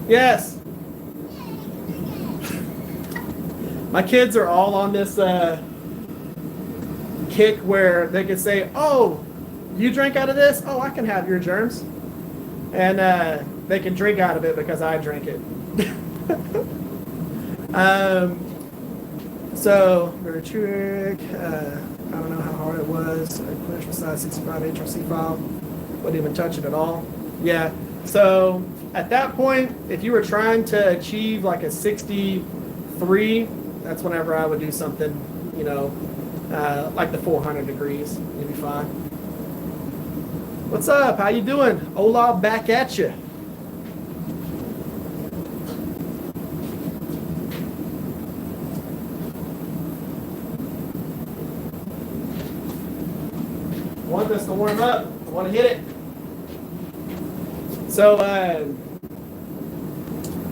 Speaker 1: Yes. My kids are all on this kick where they can say, "Oh, you drink out of this? Oh, I can have your germs." And they can drink out of it because I drink it. So, very trick. I don't know how hard it was. I finished with size 65 HRC file. Wouldn't even touch it at all. Yeah. So, at that point, if you were trying to achieve like a 63, that's whenever I would do something, you know, like the 400 degrees. You'd be fine. What's up? How you doing? Ola, back at you. I want this to warm up. I want to hit it. So,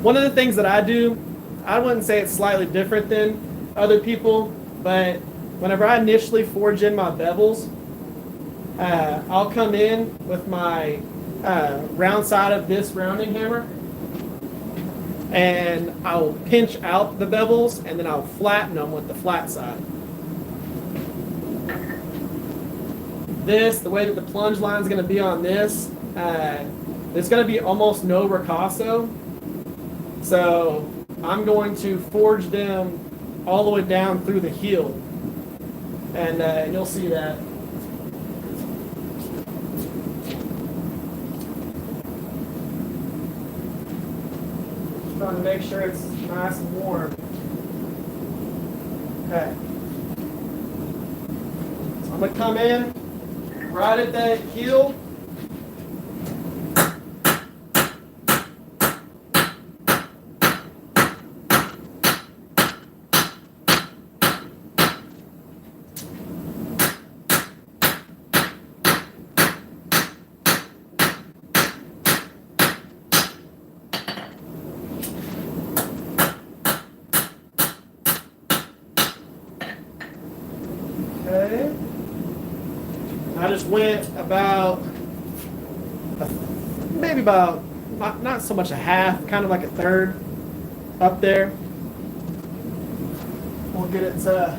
Speaker 1: one of the things that I do, I wouldn't say it's slightly different than other people, but whenever I initially forge in my bevels, I'll come in with my round side of this rounding hammer, and I'll pinch out the bevels, and then I'll flatten them with the flat side. This, the way that the plunge line is going to be on this, there's going to be almost no ricasso. So I'm going to forge them all the way down through the heel. And you'll see that. Just trying to make sure it's nice and warm. Okay. So I'm going to come in right at that heel. Okay. I just went about, maybe about, not so much a half, kind of like a third up there. We'll get it to,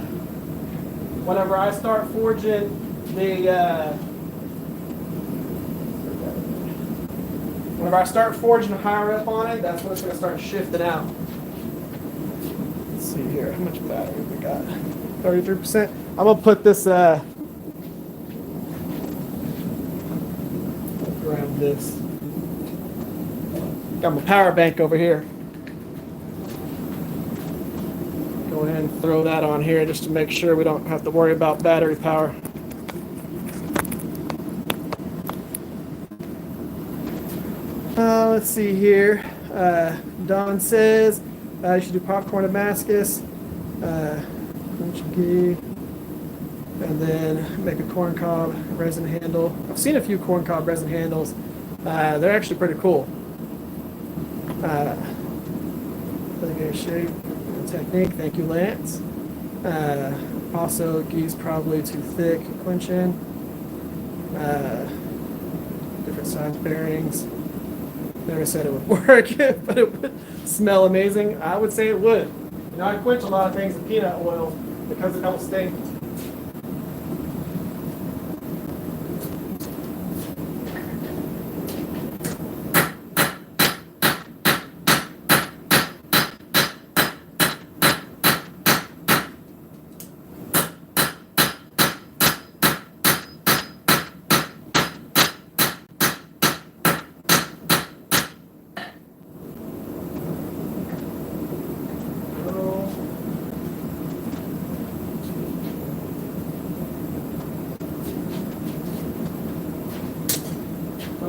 Speaker 1: whenever I start forging whenever I start forging higher up on it, that's when it's going to start shifting out. Let's see here, how much battery we got? 33%. I'm going to put this, grab this. Got my power bank over here. Go ahead and throw that on here just to make sure we don't have to worry about battery power. Let's see here. Don says you should do popcorn Damascus, and then make a corn cob resin handle. I've seen a few corn cob resin handles. They're actually pretty cool. Really shape technique. Thank you, Lance. Also, geese probably too thick. Quenching. Different size bearings. Never said it would work, but it would smell amazing. I would say it would. You know, I quench a lot of things in peanut oil because it don't stink.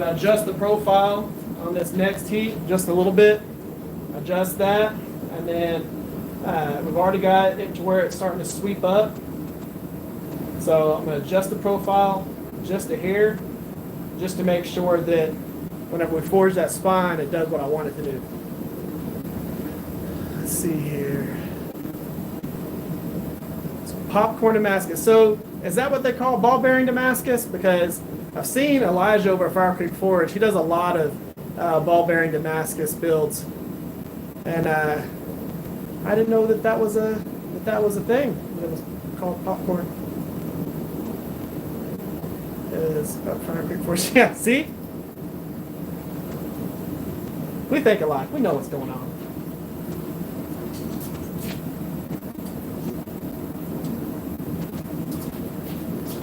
Speaker 1: Adjust the profile on this next heat just a little bit. Adjust that, and then we've already got it to where it's starting to sweep up. So I'm going to adjust the profile just a hair, just to make sure that whenever we forge that spine, it does what I want it to do. Let's see here. So popcorn Damascus. So is that what they call ball bearing Damascus? Because I've seen Elijah over at Fire Creek Forge. He does a lot of ball bearing Damascus builds, and I didn't know that was a thing. That it was called popcorn. It is Fire Creek Forge. Yeah, see, we think alike. We know what's going on.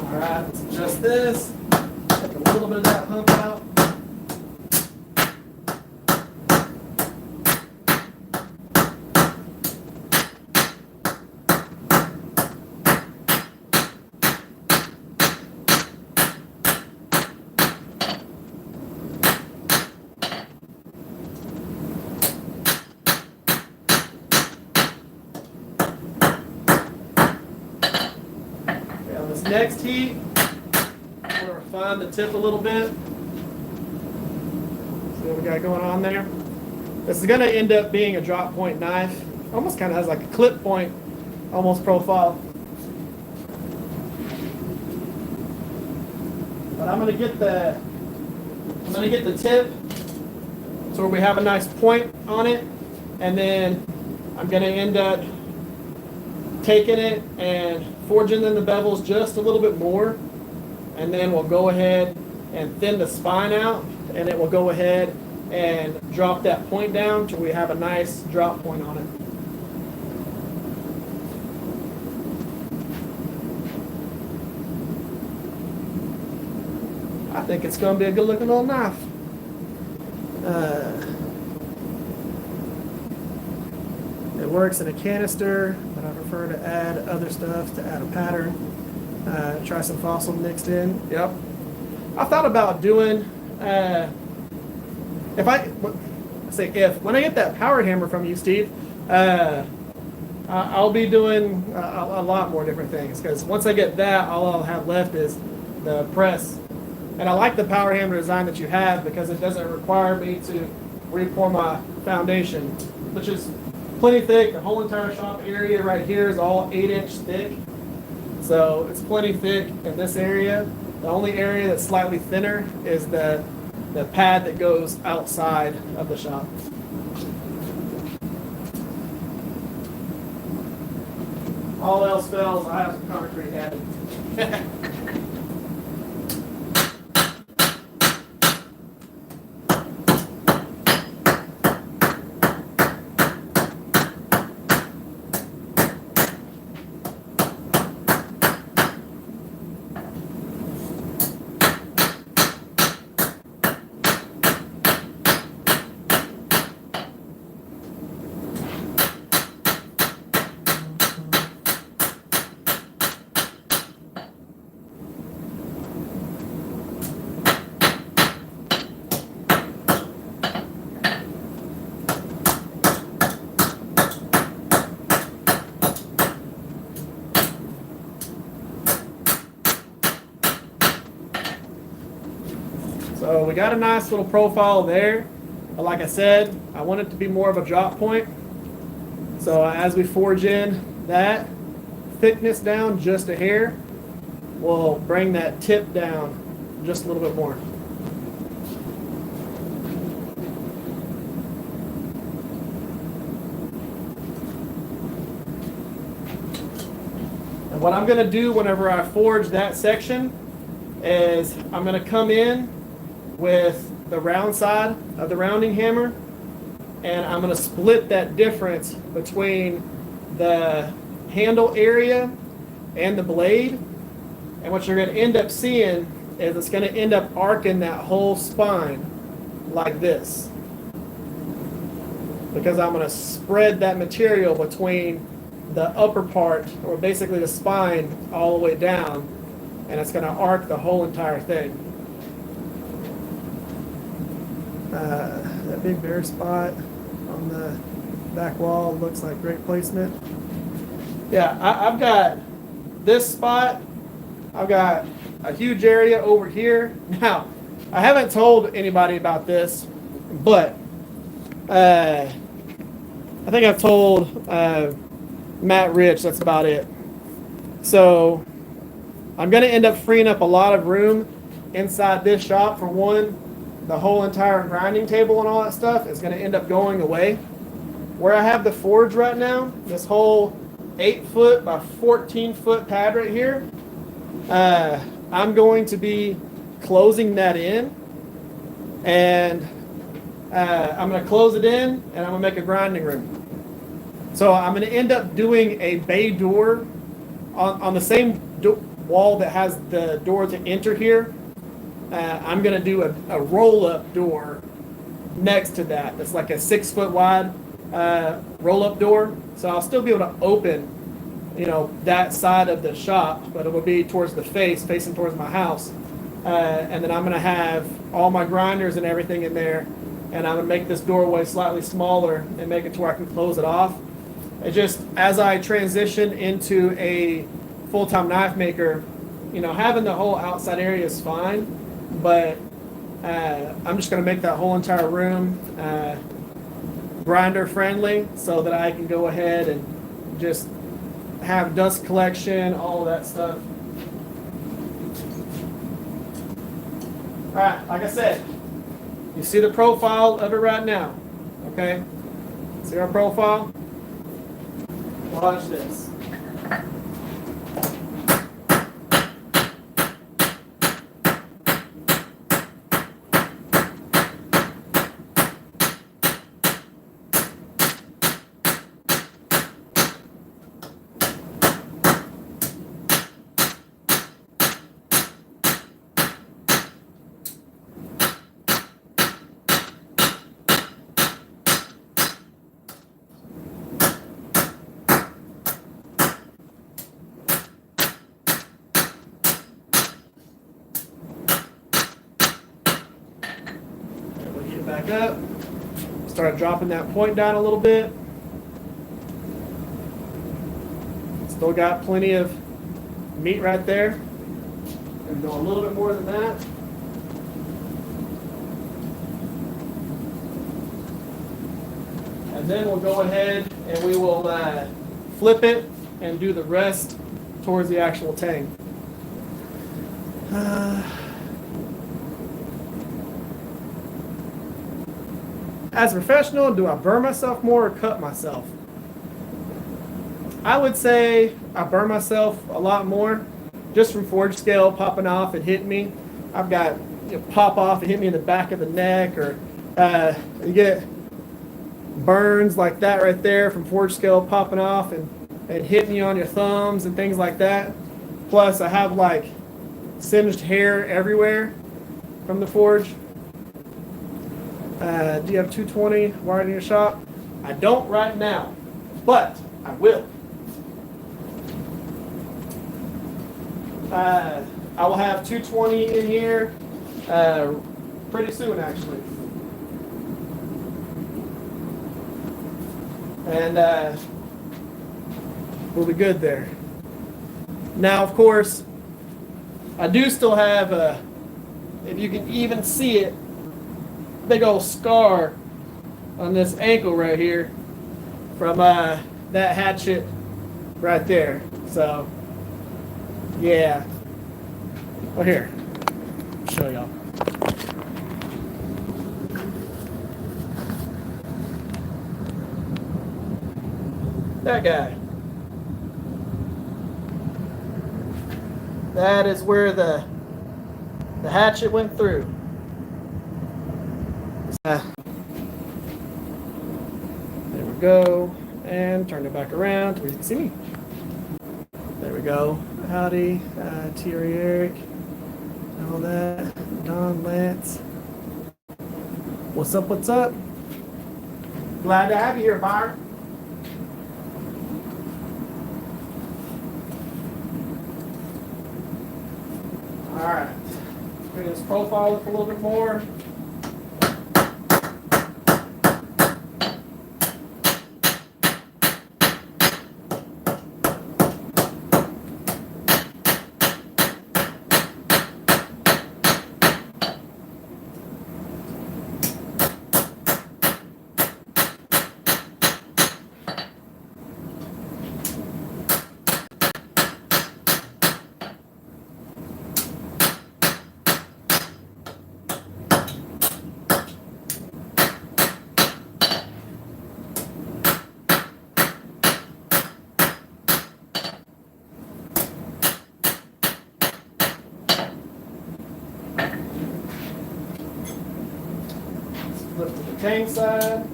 Speaker 1: All right, let's adjust this. Take a little bit of that hump out. Okay, on this next heat, refine the tip a little bit. See what we got going on there. This is going to end up being a drop point knife. Almost kind of has like a clip point, almost profile. But I'm going to get the I'm going to get the tip so we have a nice point on it, and then I'm going to end up taking it and forging in the bevels just a little bit more, and then we'll go ahead and thin the spine out, and it will go ahead and drop that point down till we have a nice drop point on it. I think it's going to be a good looking little knife. It works in a canister, but I prefer to add other stuff to add a pattern. Try some fossil mixed in. Yep. I thought about doing, when I get that power hammer from you, Steve, I'll be doing a lot more different things, because once I get that, all I'll have left is the press. And I like the power hammer design that you have, because it doesn't require me to re-pour my foundation, which is plenty thick. The whole entire shop area right here is all 8-inch thick. So it's plenty thick in this area. The only area that's slightly thinner is the pad that goes outside of the shop. All else fails, I have some concrete added. So we got a nice little profile there. But like I said, I want it to be more of a drop point. So as we forge in that thickness down just a hair, we'll bring that tip down just a little bit more. And what I'm going to do whenever I forge that section is I'm going to come in with the round side of the rounding hammer, and I'm going to split that difference between the handle area and the blade. And what you're going to end up seeing is it's going to end up arcing that whole spine like this, because I'm going to spread that material between the upper part, or basically the spine, all the way down, and it's going to arc the whole entire thing. That big bare spot on the back wall looks like great placement. Yeah, I've got this spot. I've got a huge area over here. Now, I haven't told anybody about this, but I think I've told Matt Rich, that's about it. So I'm going to end up freeing up a lot of room inside this shop. For one, the whole entire grinding table and all that stuff is going to end up going away. Where I have the forge right now, this whole 8-foot by 14-foot pad right here, I'm going to be closing that in, and I'm going to close it in, and I'm going to make a grinding room. So I'm going to end up doing a bay door on the same wall that has the door to enter here. I'm going to do a roll-up door next to that. It's like a 6-foot wide roll-up door. So I'll still be able to open, that side of the shop, but it will be towards the facing towards my house. And then I'm going to have all my grinders and everything in there, and I'm going to make this doorway slightly smaller and make it to where I can close it off. It just, as I transition into a full-time knife maker, having the whole outside area is fine. But I'm just going to make that whole entire room grinder friendly, so that I can go ahead and just have dust collection, all of that stuff. All right, like I said, You see the profile of it right now, okay? See our profile? Watch this. Back up, start dropping that point down a little bit. Still got plenty of meat right there. And go a little bit more than that. And then we'll go ahead and we will flip it and do the rest towards the actual tang. As a professional, do I burn myself more or cut myself? I would say I burn myself a lot more just from forge scale popping off and hitting me. I've got pop off and hit me in the back of the neck, or you get burns like that right there from forge scale popping off and hitting you on your thumbs and things like that. Plus I have like singed hair everywhere from the forge. Do you have 220 wired in your shop? I don't right now, but I will. I will have 220 in here pretty soon, actually. And we'll be good there. Now, of course, I do still have, if you can even see it, big old scar on this ankle right here from that hatchet right there. So yeah, well, here, I'll show y'all. That guy, that is where the hatchet went through. There we go, and turn it back around so you can see me. There we go. Howdy, Thierry, Eric, all that, Don, Lance. What's up? What's up? Glad to have you here, Byron. All right, bring this profile up a little bit more. Flip to the tang side.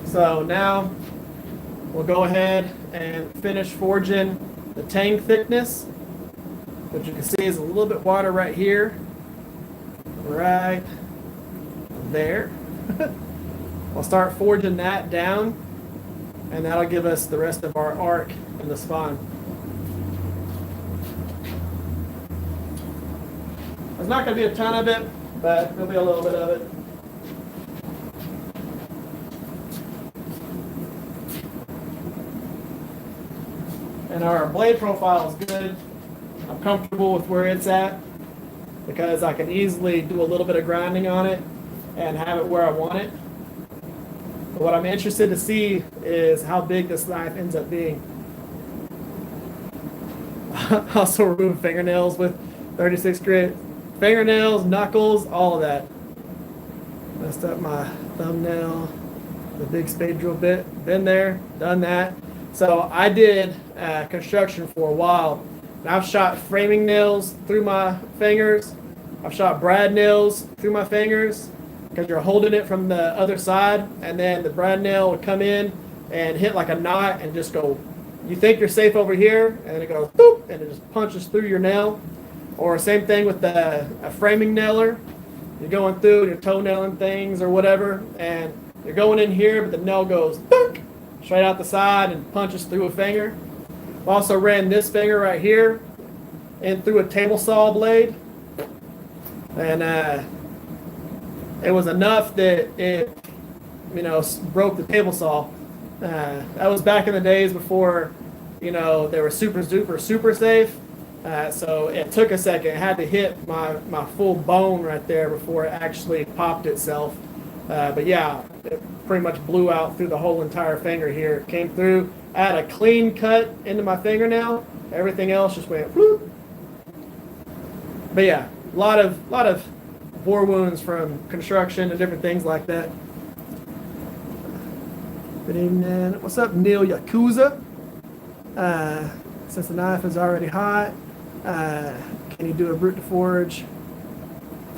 Speaker 1: So now we'll go ahead and finish forging the tang thickness, which you can see is a little bit wider right here, right there. I'll start forging that down, and that'll give us the rest of our arc in the spine. There's not going to be a ton of it, but there'll be a little bit of it. And our blade profile is good. I'm comfortable with where it's at because I can easily do a little bit of grinding on it and have it where I want it. But what I'm interested to see is how big this knife ends up being. Also remove fingernails with 36 grit. Fingernails, knuckles, all of that. Messed up my thumbnail, the big spade drill bit. Been there, done that. So I did construction for a while. And I've shot framing nails through my fingers. I've shot brad nails through my fingers because you're holding it from the other side, and then the brad nail would come in and hit like a knot and just go. You think you're safe over here, and then it goes boop, and it just punches through your nail. Or same thing with a framing nailer. You're going through and you're toenailing things or whatever, and you're going in here, but the nail goes boop, straight out the side and punches through a finger. I've also ran this finger right here in through a table saw blade, and it was enough that it, broke the table saw. That was back in the days before, they were super safe. So it took a second. It had to hit my full bone right there before it actually popped itself. But yeah, it pretty much blew out through the whole entire finger here. It came through. I had a clean cut into my fingernail. Everything else just went whoop. But yeah, a lot of bore wounds from construction and different things like that. Good evening. What's up, Neil Yakuza? Since the knife is already hot, can you do a brute to forge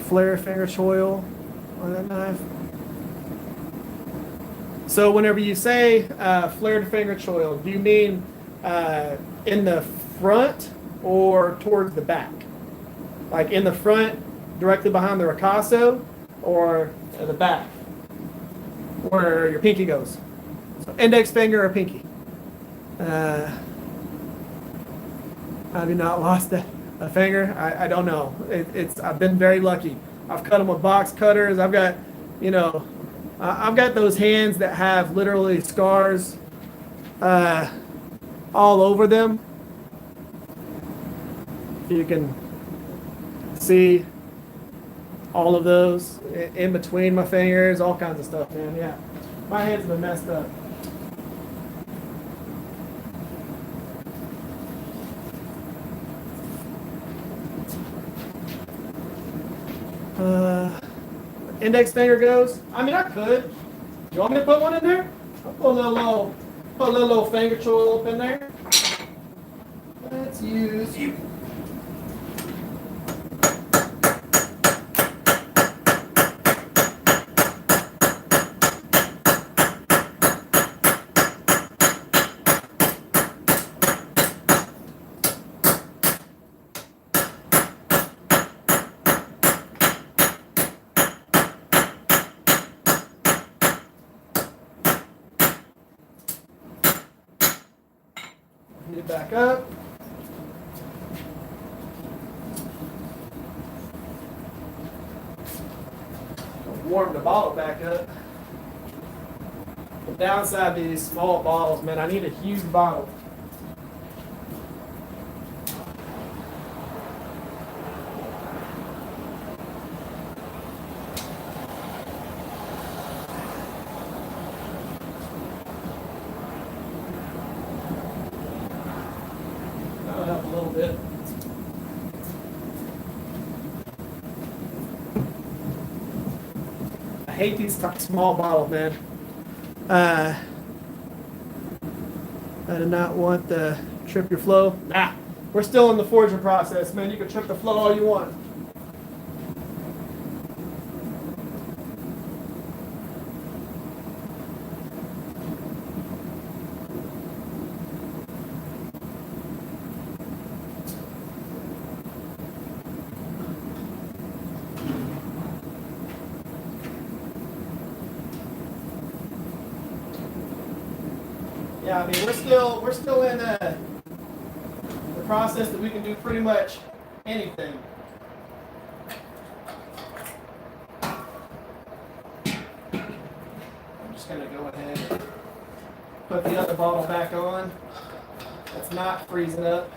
Speaker 1: flare finger choil on that knife? So whenever you say flare to finger choil, do you mean in the front or towards the back? Like in the front, directly behind the ricasso, or at the back, where your pinky goes? So index finger or pinky? Have you not lost a finger? I don't know. I've been very lucky. I've cut them with box cutters. I've got, I've got those hands that have literally scars all over them. You can see all of those in between my fingers, all kinds of stuff, man. Yeah, my hands have been messed up. Index finger goes. I mean, I could. You want me to put one in there? I'll put a little finger choil up in there. Let's use you. Get back up. Warm the bottle back up. The downside of these small bottles, man, I need a huge bottle. Bit. I hate these small bottles, man. I do not want to trip your flow. Nah, we're still in the forging process, man. You can trip the flow all you want. Yeah, I mean, we're still in the process that we can do pretty much anything. I'm just gonna go ahead and put the other bottle back on. It's not freezing up.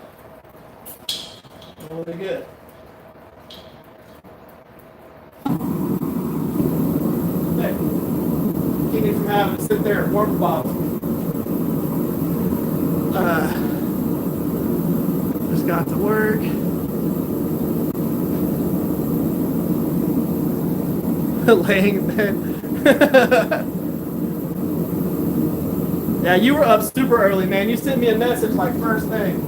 Speaker 1: We'll be good. Okay. Keep me from having to sit there and warm the bottle. Just got to work. Laying in bed. Yeah, you were up super early, man. You sent me a message like first thing.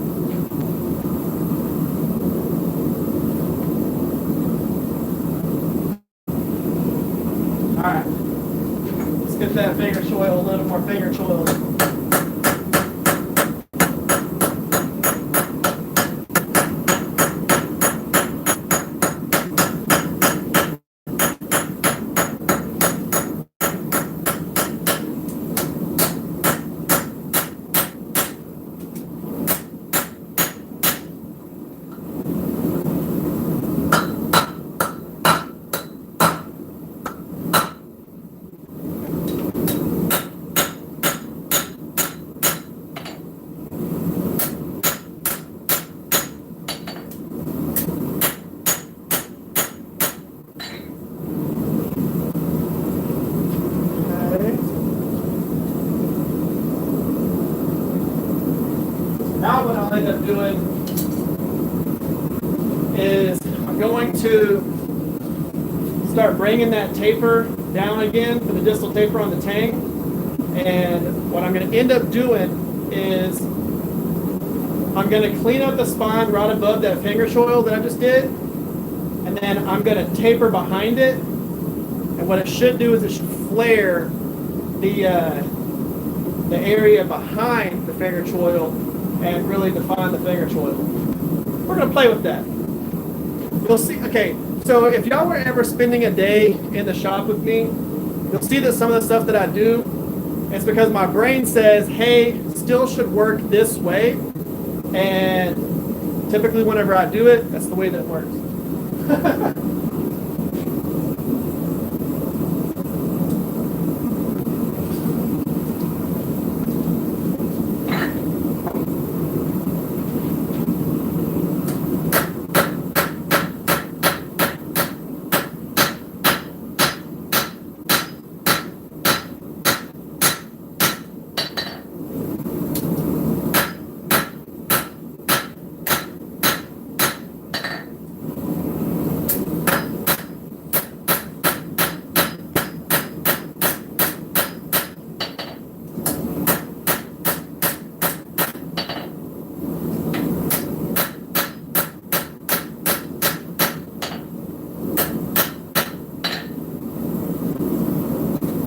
Speaker 1: All right. Let's get that finger choil, a little more finger choil. Now what I'll end up doing is I'm going to start bringing that taper down again for the distal taper on the tang. And what I'm going to end up doing is I'm going to clean up the spine right above that finger choil that I just did. And then I'm going to taper behind it. And what it should do is it should flare the area behind the finger choil and really define the finger choil. We're going to play with that. You'll see, okay, so if y'all were ever spending a day in the shop with me, you'll see that some of the stuff that I do, it's because my brain says, hey, still should work this way. And typically whenever I do it, that's the way that it works.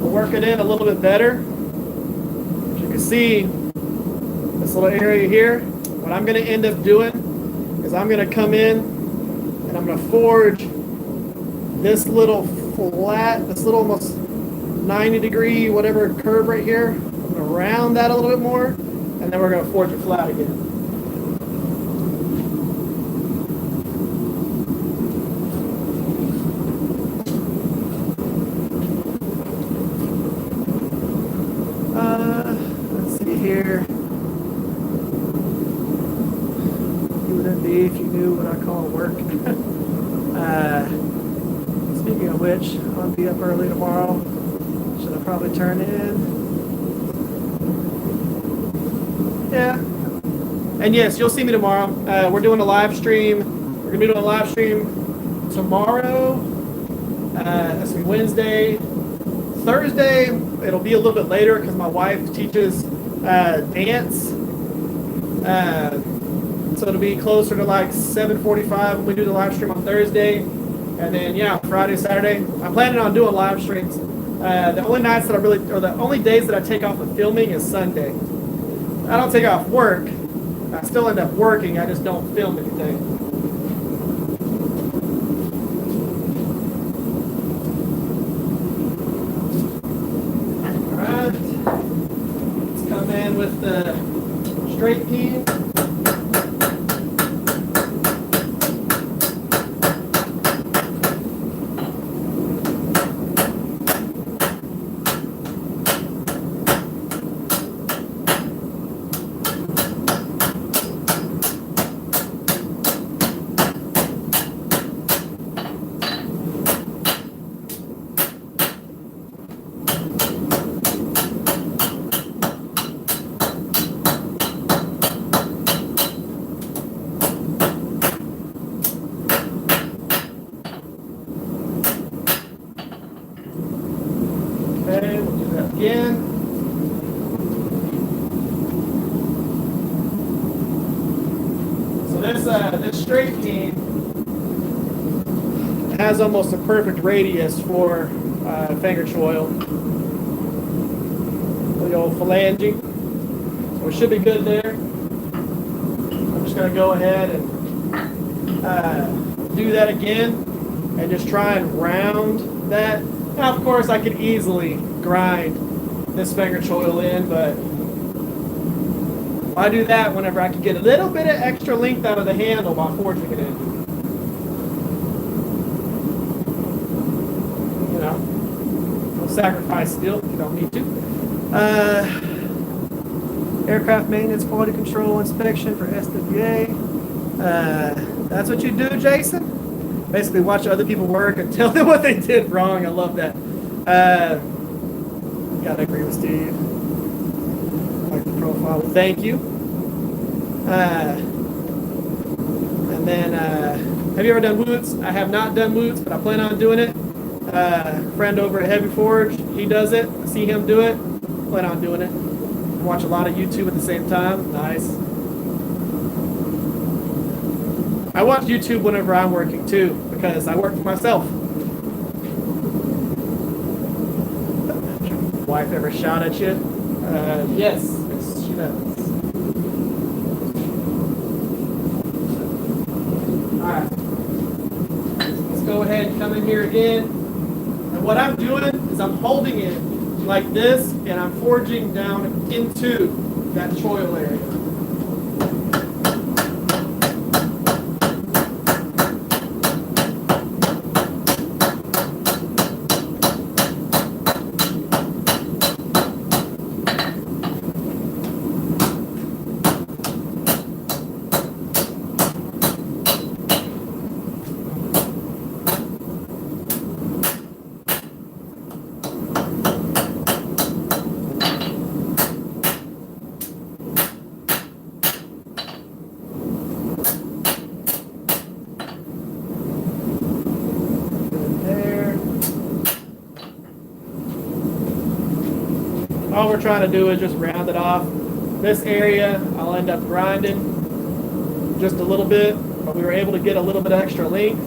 Speaker 1: Work it in a little bit better. As you can see, this little area here, what I'm going to end up doing is I'm going to come in and I'm going to forge this little flat, this little almost 90-degree whatever curve right here. I'm going to round that a little bit more, and then we're going to forge it flat again. Let's see here. You wouldn't be if you knew what I call work. Speaking of which, I'll be up early tomorrow. Should I probably turn in? Yeah. And yes, you'll see me tomorrow. We're doing a live stream. We're going to be doing a live stream tomorrow. That's going to be Wednesday. Thursday, it'll be a little bit later because my wife teaches dance. So it'll be closer to like 7:45 when we do the live stream on Thursday. And then, yeah, Friday, Saturday. I'm planning on doing live streams. The only nights that the only days that I take off of filming is Sunday. I don't take off work. I still end up working. I just don't film anything. All right. Let's come in with the straight key. Okay, we'll do that again. So this straight peen has almost a perfect radius for finger choil. The old phalanging. So we should be good there. I'm just going to go ahead and do that again and just try and round that. Now, of course, I could easily grind this finger choil in, but I do that whenever I can get a little bit of extra length out of the handle while forging it in. You know, no sacrifice steel if you don't need to. Aircraft maintenance, quality control, inspection for SWA. That's what you do, Jason? Basically watch other people work and tell them what they did wrong. I love that. Gotta agree with Steve. Like the profile. Thank you. And then, have you ever done woots? I have not done woots, but I plan on doing it. Friend over at Heavy Forge, he does it. I see him do it. Plan on doing it. Watch a lot of YouTube at the same time. Nice. I watch YouTube whenever I'm working too, because I work for myself. Wife ever shout at you? Yes, she does. Alright. Let's go ahead and come in here again. And what I'm doing is I'm holding it like this, and I'm forging down into that choil area. All we're trying to do is just round it off. This area I'll end up grinding just a little bit, but we were able to get a little bit extra length.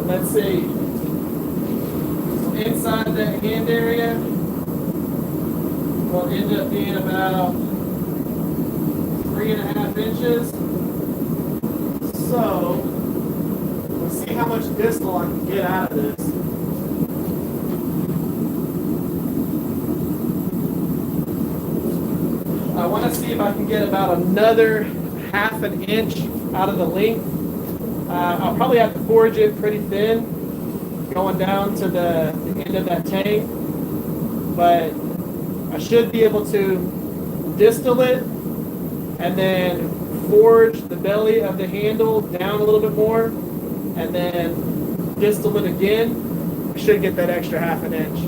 Speaker 1: Let's see. So inside that hand area will end up being about 3.5 inches. So let's see how much distal I can get out of this. I want to see if I can get about another 1/2 inch out of the length. I'll probably have to forge it pretty thin, going down to the end of that tank. But I should be able to distal it and then forge the belly of the handle down a little bit more, and then distal it again. I should get that extra 1/2 inch.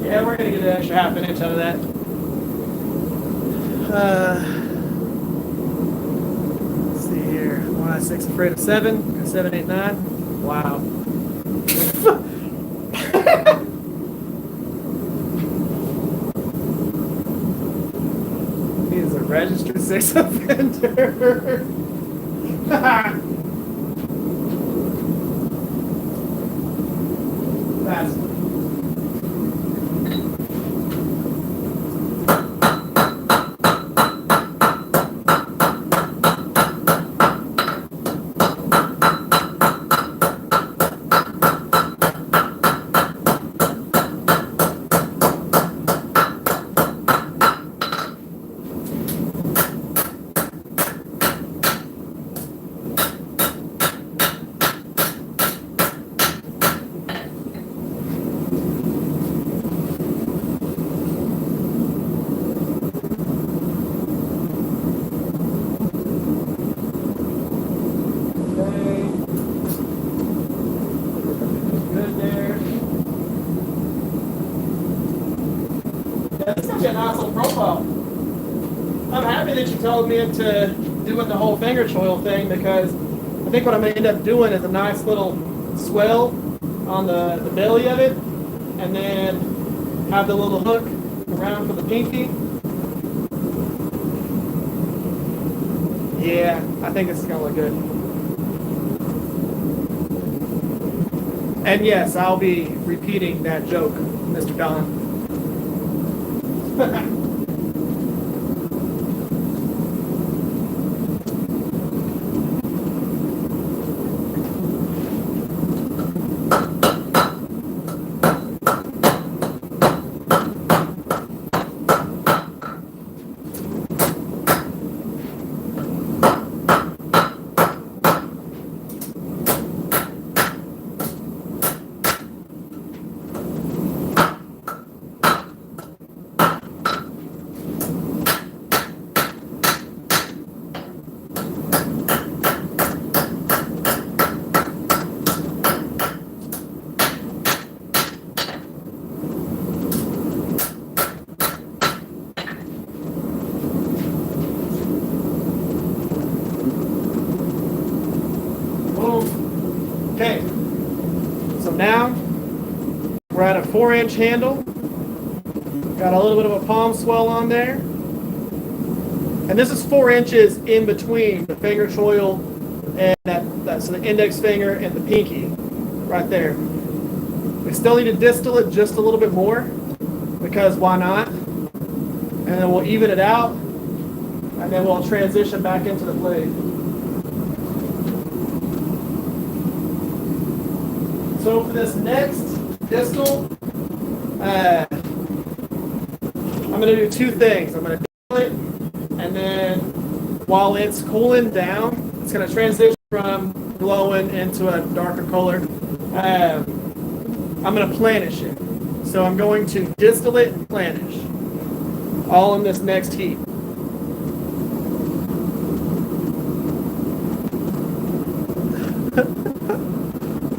Speaker 1: Yeah, we're going to get an extra 1/2 inch out of that. Let's see here. 1/6 afraid of 7. 7, 8, 9. Wow. He is a registered 6 offender. That's I'm happy that you told me to doing the whole finger choil thing, because I think what I'm going to end up doing is a nice little swell on the belly of it, and then have the little hook around for the pinky. Yeah, I think this is going to look good. And yes, I'll be repeating that joke, Mr. Don. Okay, so now we're at a 4-inch handle. Got a little bit of a palm swell on there. And this is 4 inches in between the finger choil and that's the index finger and the pinky right there. We still need to distal it just a little bit more, because why not? And then we'll even it out, and then we'll transition back into the blade. So for this next distal, I'm going to do two things. I'm going to distal it, and then while it's cooling down, it's going to transition from glowing into a darker color. I'm going to planish it. So I'm going to distal it and planish, all in this next heat.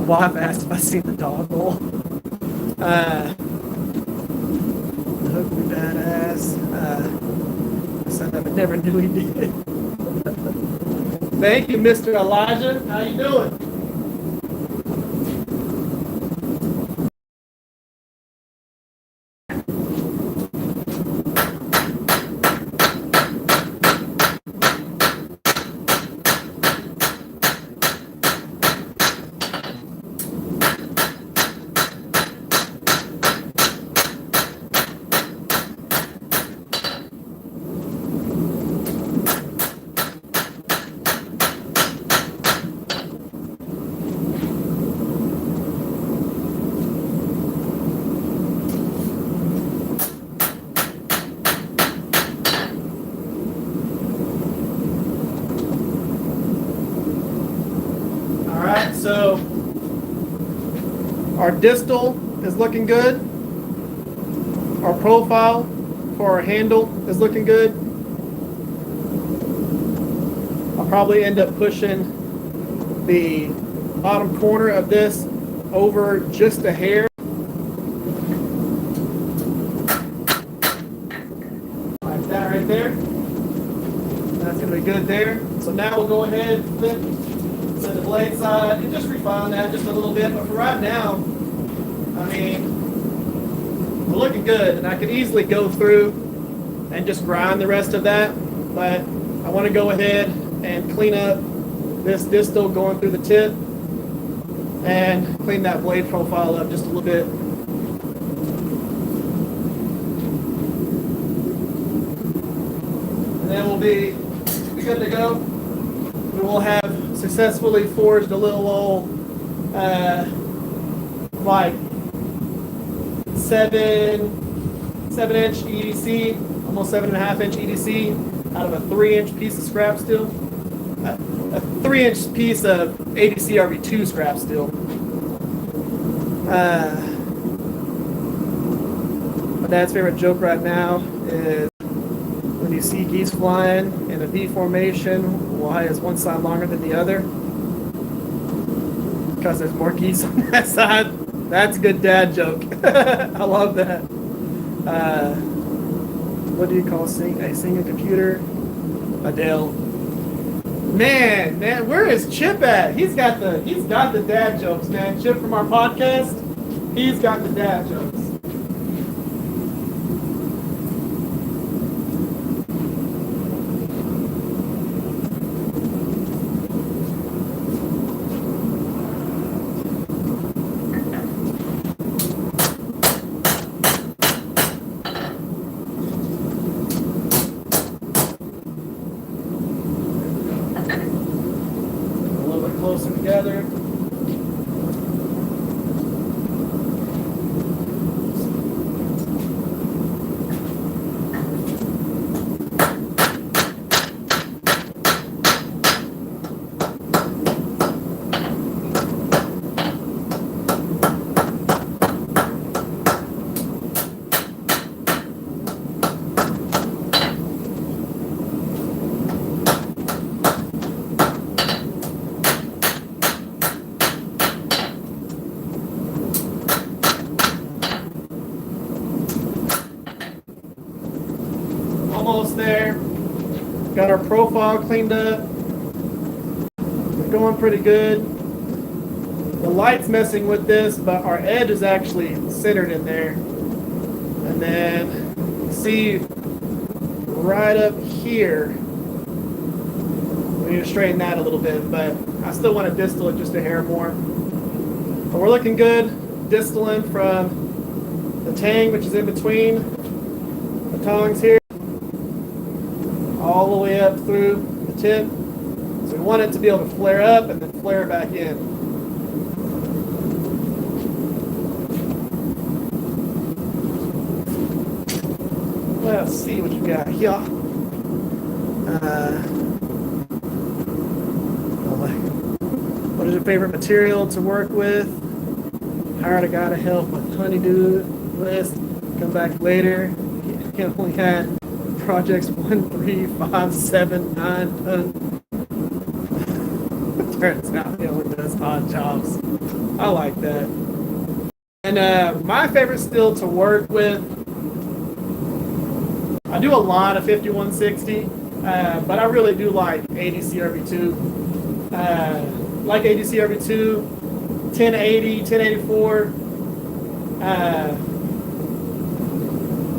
Speaker 1: Wife asked if I seen the dog bowl. Hook me badass. I said I never knew he did. Thank you, Mr. Elijah. How you doing? So our distal is looking good. Our profile for our handle is looking good. I'll probably end up pushing the bottom corner of this over just a hair. Like that right there. That's going to be good there. So now we'll go ahead and flip to the blade side and just refine that just a little bit. But for right now, I mean, we're looking good, and I could easily go through and just grind the rest of that, but I want to go ahead and clean up this distal going through the tip and clean that blade profile up just a little bit. And then we'll be good to go. We will have successfully forged a little old like 7-inch EDC, almost 7.5-inch EDC out of a 3-inch piece of scrap steel. A 3-inch piece of ADC RV2 scrap steel. My dad's favorite joke right now is when you see geese flying in a V formation, why is one side longer than the other? Because there's more geese on that side. That's a good dad joke. I love that. What do you call a single computer? A Dell. Man, where is Chip at? He's got the dad jokes, man. Chip from our podcast, he's got the dad jokes. Closer together. Almost there. Got our profile cleaned up. We're going pretty good. The light's messing with this, but our edge is actually centered in there. And then you see right up here, we need to straighten that a little bit, but I still want to distal it just a hair more. But we're looking good. Distaling from the tang, which is in between the tongs here, all the way up through the tip. So we want it to be able to flare up and then flare back in. Let's see what you got here. What is your favorite material to work with? Hired a guy to help with honeydew list. Come back later. He only had projects 1, 3, 5, 7, 9 ton. Turns out he only does odd jobs. I like that. And my favorite still to work with, I do a lot of 5160, but I really do like ADCRV2. Like ADCRV2, 1080, 1084.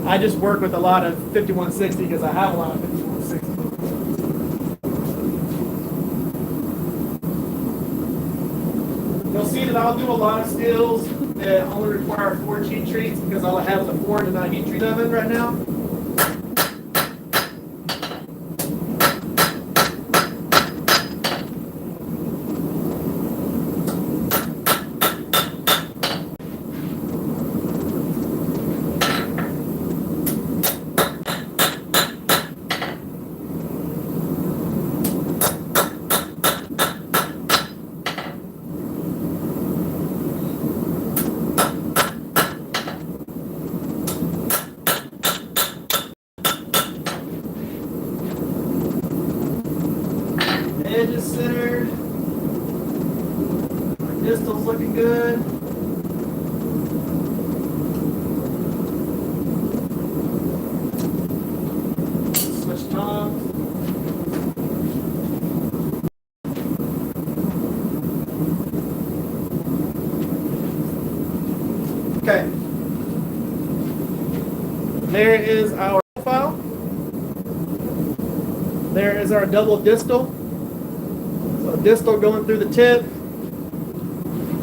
Speaker 1: I just work with a lot of 5160 because I have a lot of 5160. You'll see that I'll do a lot of stills that only require 4 heat treats because all I have is a 4 and a heat treat oven right now. Edge is centered. Our distal's looking good. Switch tongs. Okay. There is our profile. There is our double distal. So distal going through the tip,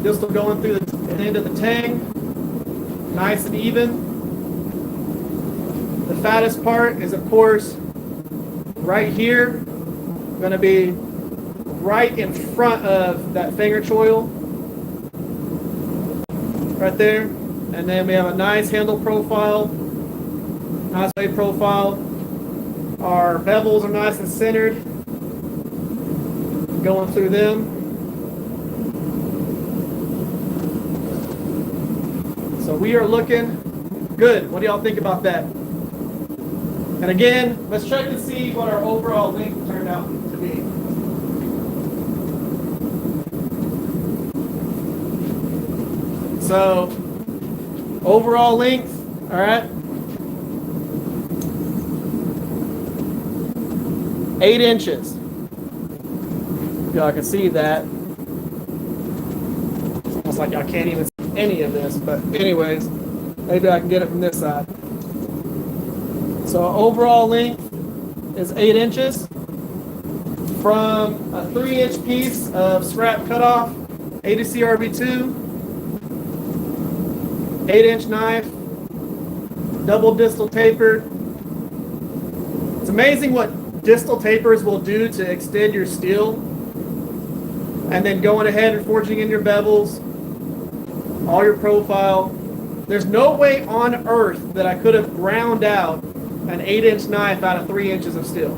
Speaker 1: distal going through the end of the tang, nice and even. The fattest part is, of course, right here, going to be right in front of that finger choil, right there. And then we have a nice handle profile, nice weight profile. Our bevels are nice and centered, going through them. So we are looking good. What do y'all think about that? And again, let's check to see what our overall length turned out to be. So overall length, all right. 8 inches. Y'all can see that. It's almost like y'all can't even see any of this, but anyways, maybe I can get it from this side. So overall length is 8 inches from a 3-inch piece of scrap cutoff, ADC RB2, 8-inch knife, double distal tapered. It's amazing what distal tapers will do to extend your steel. And then going ahead and forging in your bevels, all your profile. There's no way on earth that I could have ground out an 8-inch knife out of 3 inches of steel.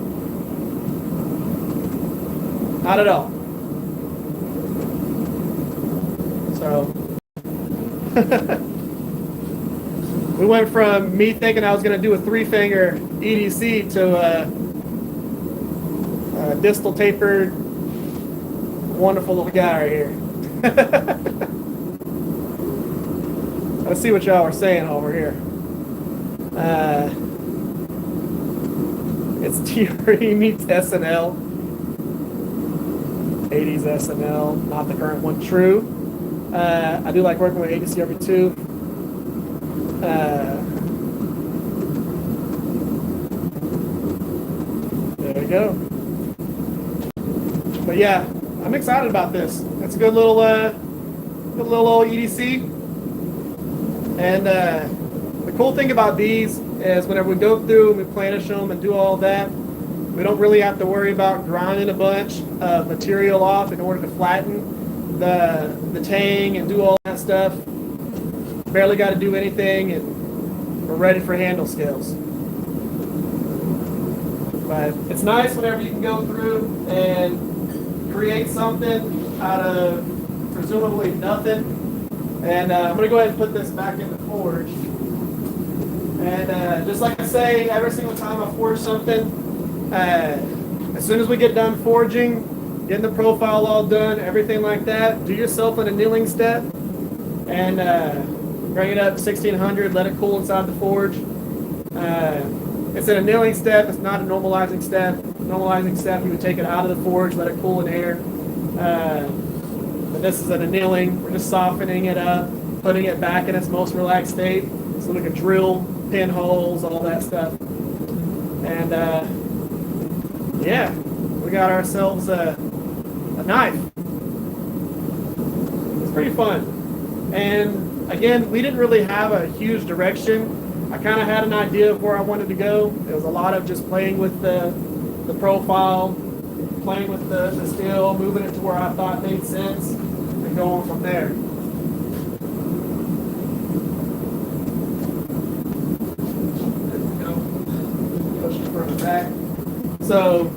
Speaker 1: Not at all. So we went from me thinking I was going to do a 3-finger EDC to a distal tapered, wonderful little guy right here. Let's see what y'all are saying over here. It's TRE meets SNL. 80s SNL, not the current one. True. I do like working with ADC RB2. There we go. But yeah, I'm excited about this. It's a good little old EDC. And the cool thing about these is whenever we go through and we planish them and do all that, we don't really have to worry about grinding a bunch of material off in order to flatten the tang and do all that stuff. Barely got to do anything, and we're ready for handle scales. But it's nice whenever you can go through and create something out of presumably nothing. And I'm going to go ahead and put this back in the forge. And just like I say, every single time I forge something, as soon as we get done forging, getting the profile all done, everything like that, do yourself an annealing step and bring it up to 1600, let it cool inside the forge. It's an annealing step, it's not a normalizing step. Normalizing step, you would take it out of the forge, let it cool in air. But this is an annealing, we're just softening it up, putting it back in its most relaxed state so we can drill pinholes, all that stuff. And yeah, we got ourselves a knife. It's pretty fun. And again, we didn't really have a huge direction. I kind of had an idea of where I wanted to go. It was a lot of just playing with the profile, playing with the steel, moving it to where I thought made sense, and going from there. Push it further back. So,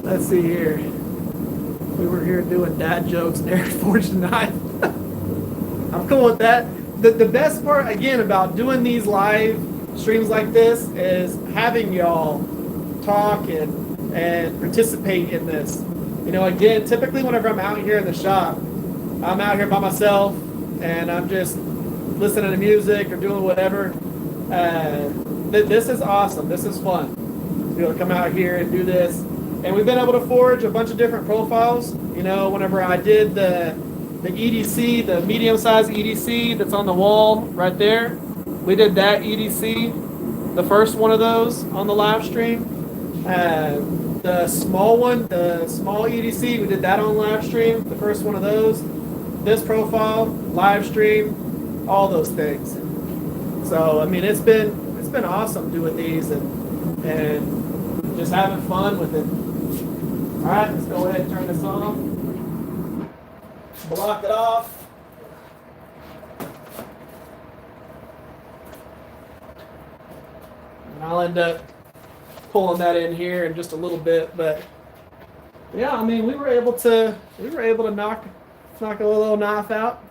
Speaker 1: let's see here. We were here doing dad jokes and Eric forged a knife. I'm cool with that. The best part, again, about doing these live streams like this is having y'all talk and participate in this. You know, again, typically whenever I'm out here in the shop, I'm out here by myself and I'm just listening to music or doing whatever. This is awesome. This is fun to be able to come out here and do this. And we've been able to forge a bunch of different profiles. You know, whenever I did the EDC, the medium-sized EDC that's on the wall right there, we did that EDC, the first one of those on the live stream. The small one, the small EDC, we did that on live stream, the first one of those. This profile, live stream, all those things. So I mean, it's been awesome doing these and just having fun with it. All right, let's go ahead and turn this on. Block it off. And I'll end up pulling that in here in just a little bit, but yeah, I mean, we were able to knock a little knife out.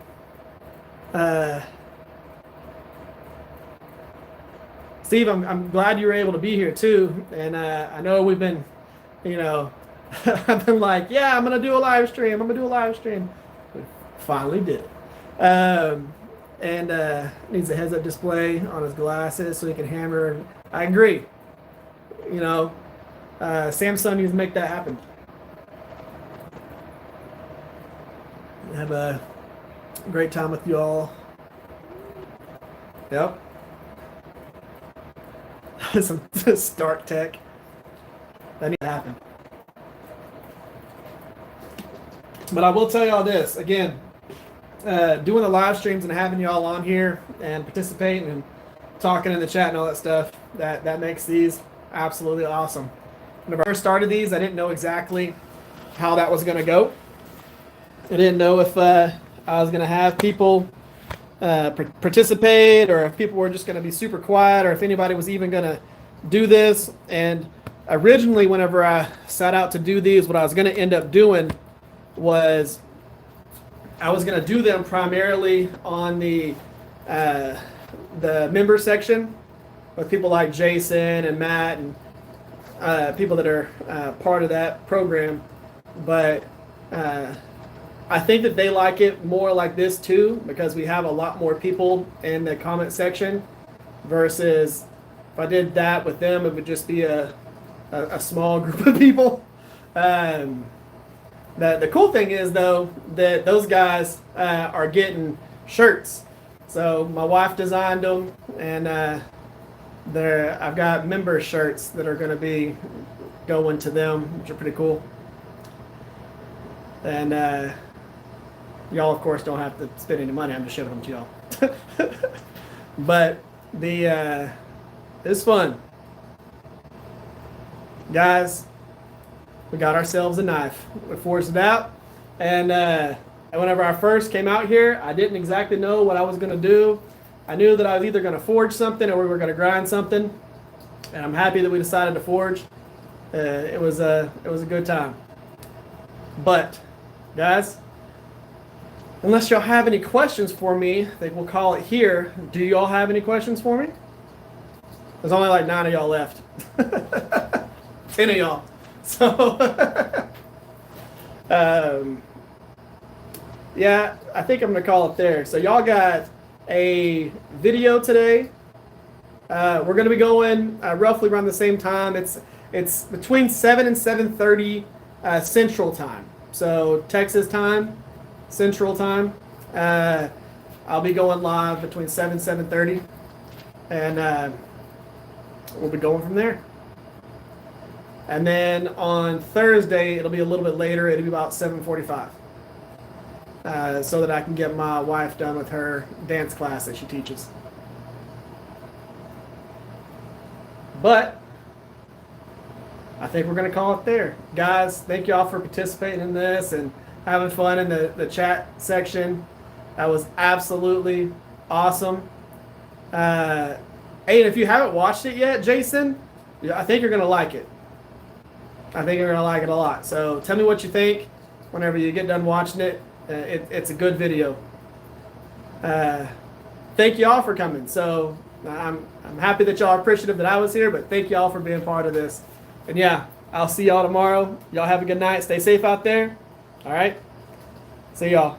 Speaker 1: Steve, I'm glad you were able to be here too, and I know we've been, you know, I've been like, yeah, I'm gonna do a live stream. We finally did it. And needs a heads-up display on his glasses so he can hammer. I agree. you know, Samsung needs to make that happen. Have a great time with you all. Yep. Some Stark Tech. That needs to happen. But I will tell y'all this again. Doing the live streams and having y'all on here and participating and talking in the chat and all that stuff, that makes these absolutely awesome. When I first started these, I didn't know exactly how that was going to go. I didn't know if I was going to have people participate, or if people were just going to be super quiet, or if anybody was even going to do this. And originally, whenever I set out to do these, what I was going to end up doing was I was going to do them primarily on the member section with people like Jason and Matt and people that are part of that program. But I think that they like it more like this too, because we have a lot more people in the comment section versus if I did that with them, it would just be a small group of people. The cool thing is, though, that those guys are getting shirts. So my wife designed them, and I've got member shirts that are going to be going to them, which are pretty cool. And y'all, of course, don't have to spend any money. I'm just shipping them to y'all. But it's fun, guys. We got ourselves a knife. We forged it out, and whenever I first came out here, I didn't exactly know what I was going to do. I knew that I was either going to forge something or we were going to grind something, and I'm happy that we decided to forge. It was a good time. But guys, unless y'all have any questions for me, I think we'll call it here. Do y'all have any questions for me? There's only like 9 of y'all left. 10 of y'all. So, yeah, I think I'm going to call it there. So y'all got a video today. We're going to be going roughly around the same time. It's between 7 and 7:30 Central Time. So Texas time, Central Time. I'll be going live between 7 and 7:30. And we'll be going from there. And then on Thursday, it'll be a little bit later. It'll be about 7:45, so that I can get my wife done with her dance class that she teaches. But I think we're going to call it there. Guys, thank you all for participating in this and having fun in the chat section. That was absolutely awesome. Hey, and if you haven't watched it yet, Jason, I think you're going to like it. I think you're going to like it a lot. So tell me what you think whenever you get done watching it. It's a good video. Thank you all for coming. So I'm happy that y'all are appreciative that I was here, but thank you all for being part of this. And yeah, I'll see y'all tomorrow. Y'all have a good night. Stay safe out there. All right. See y'all.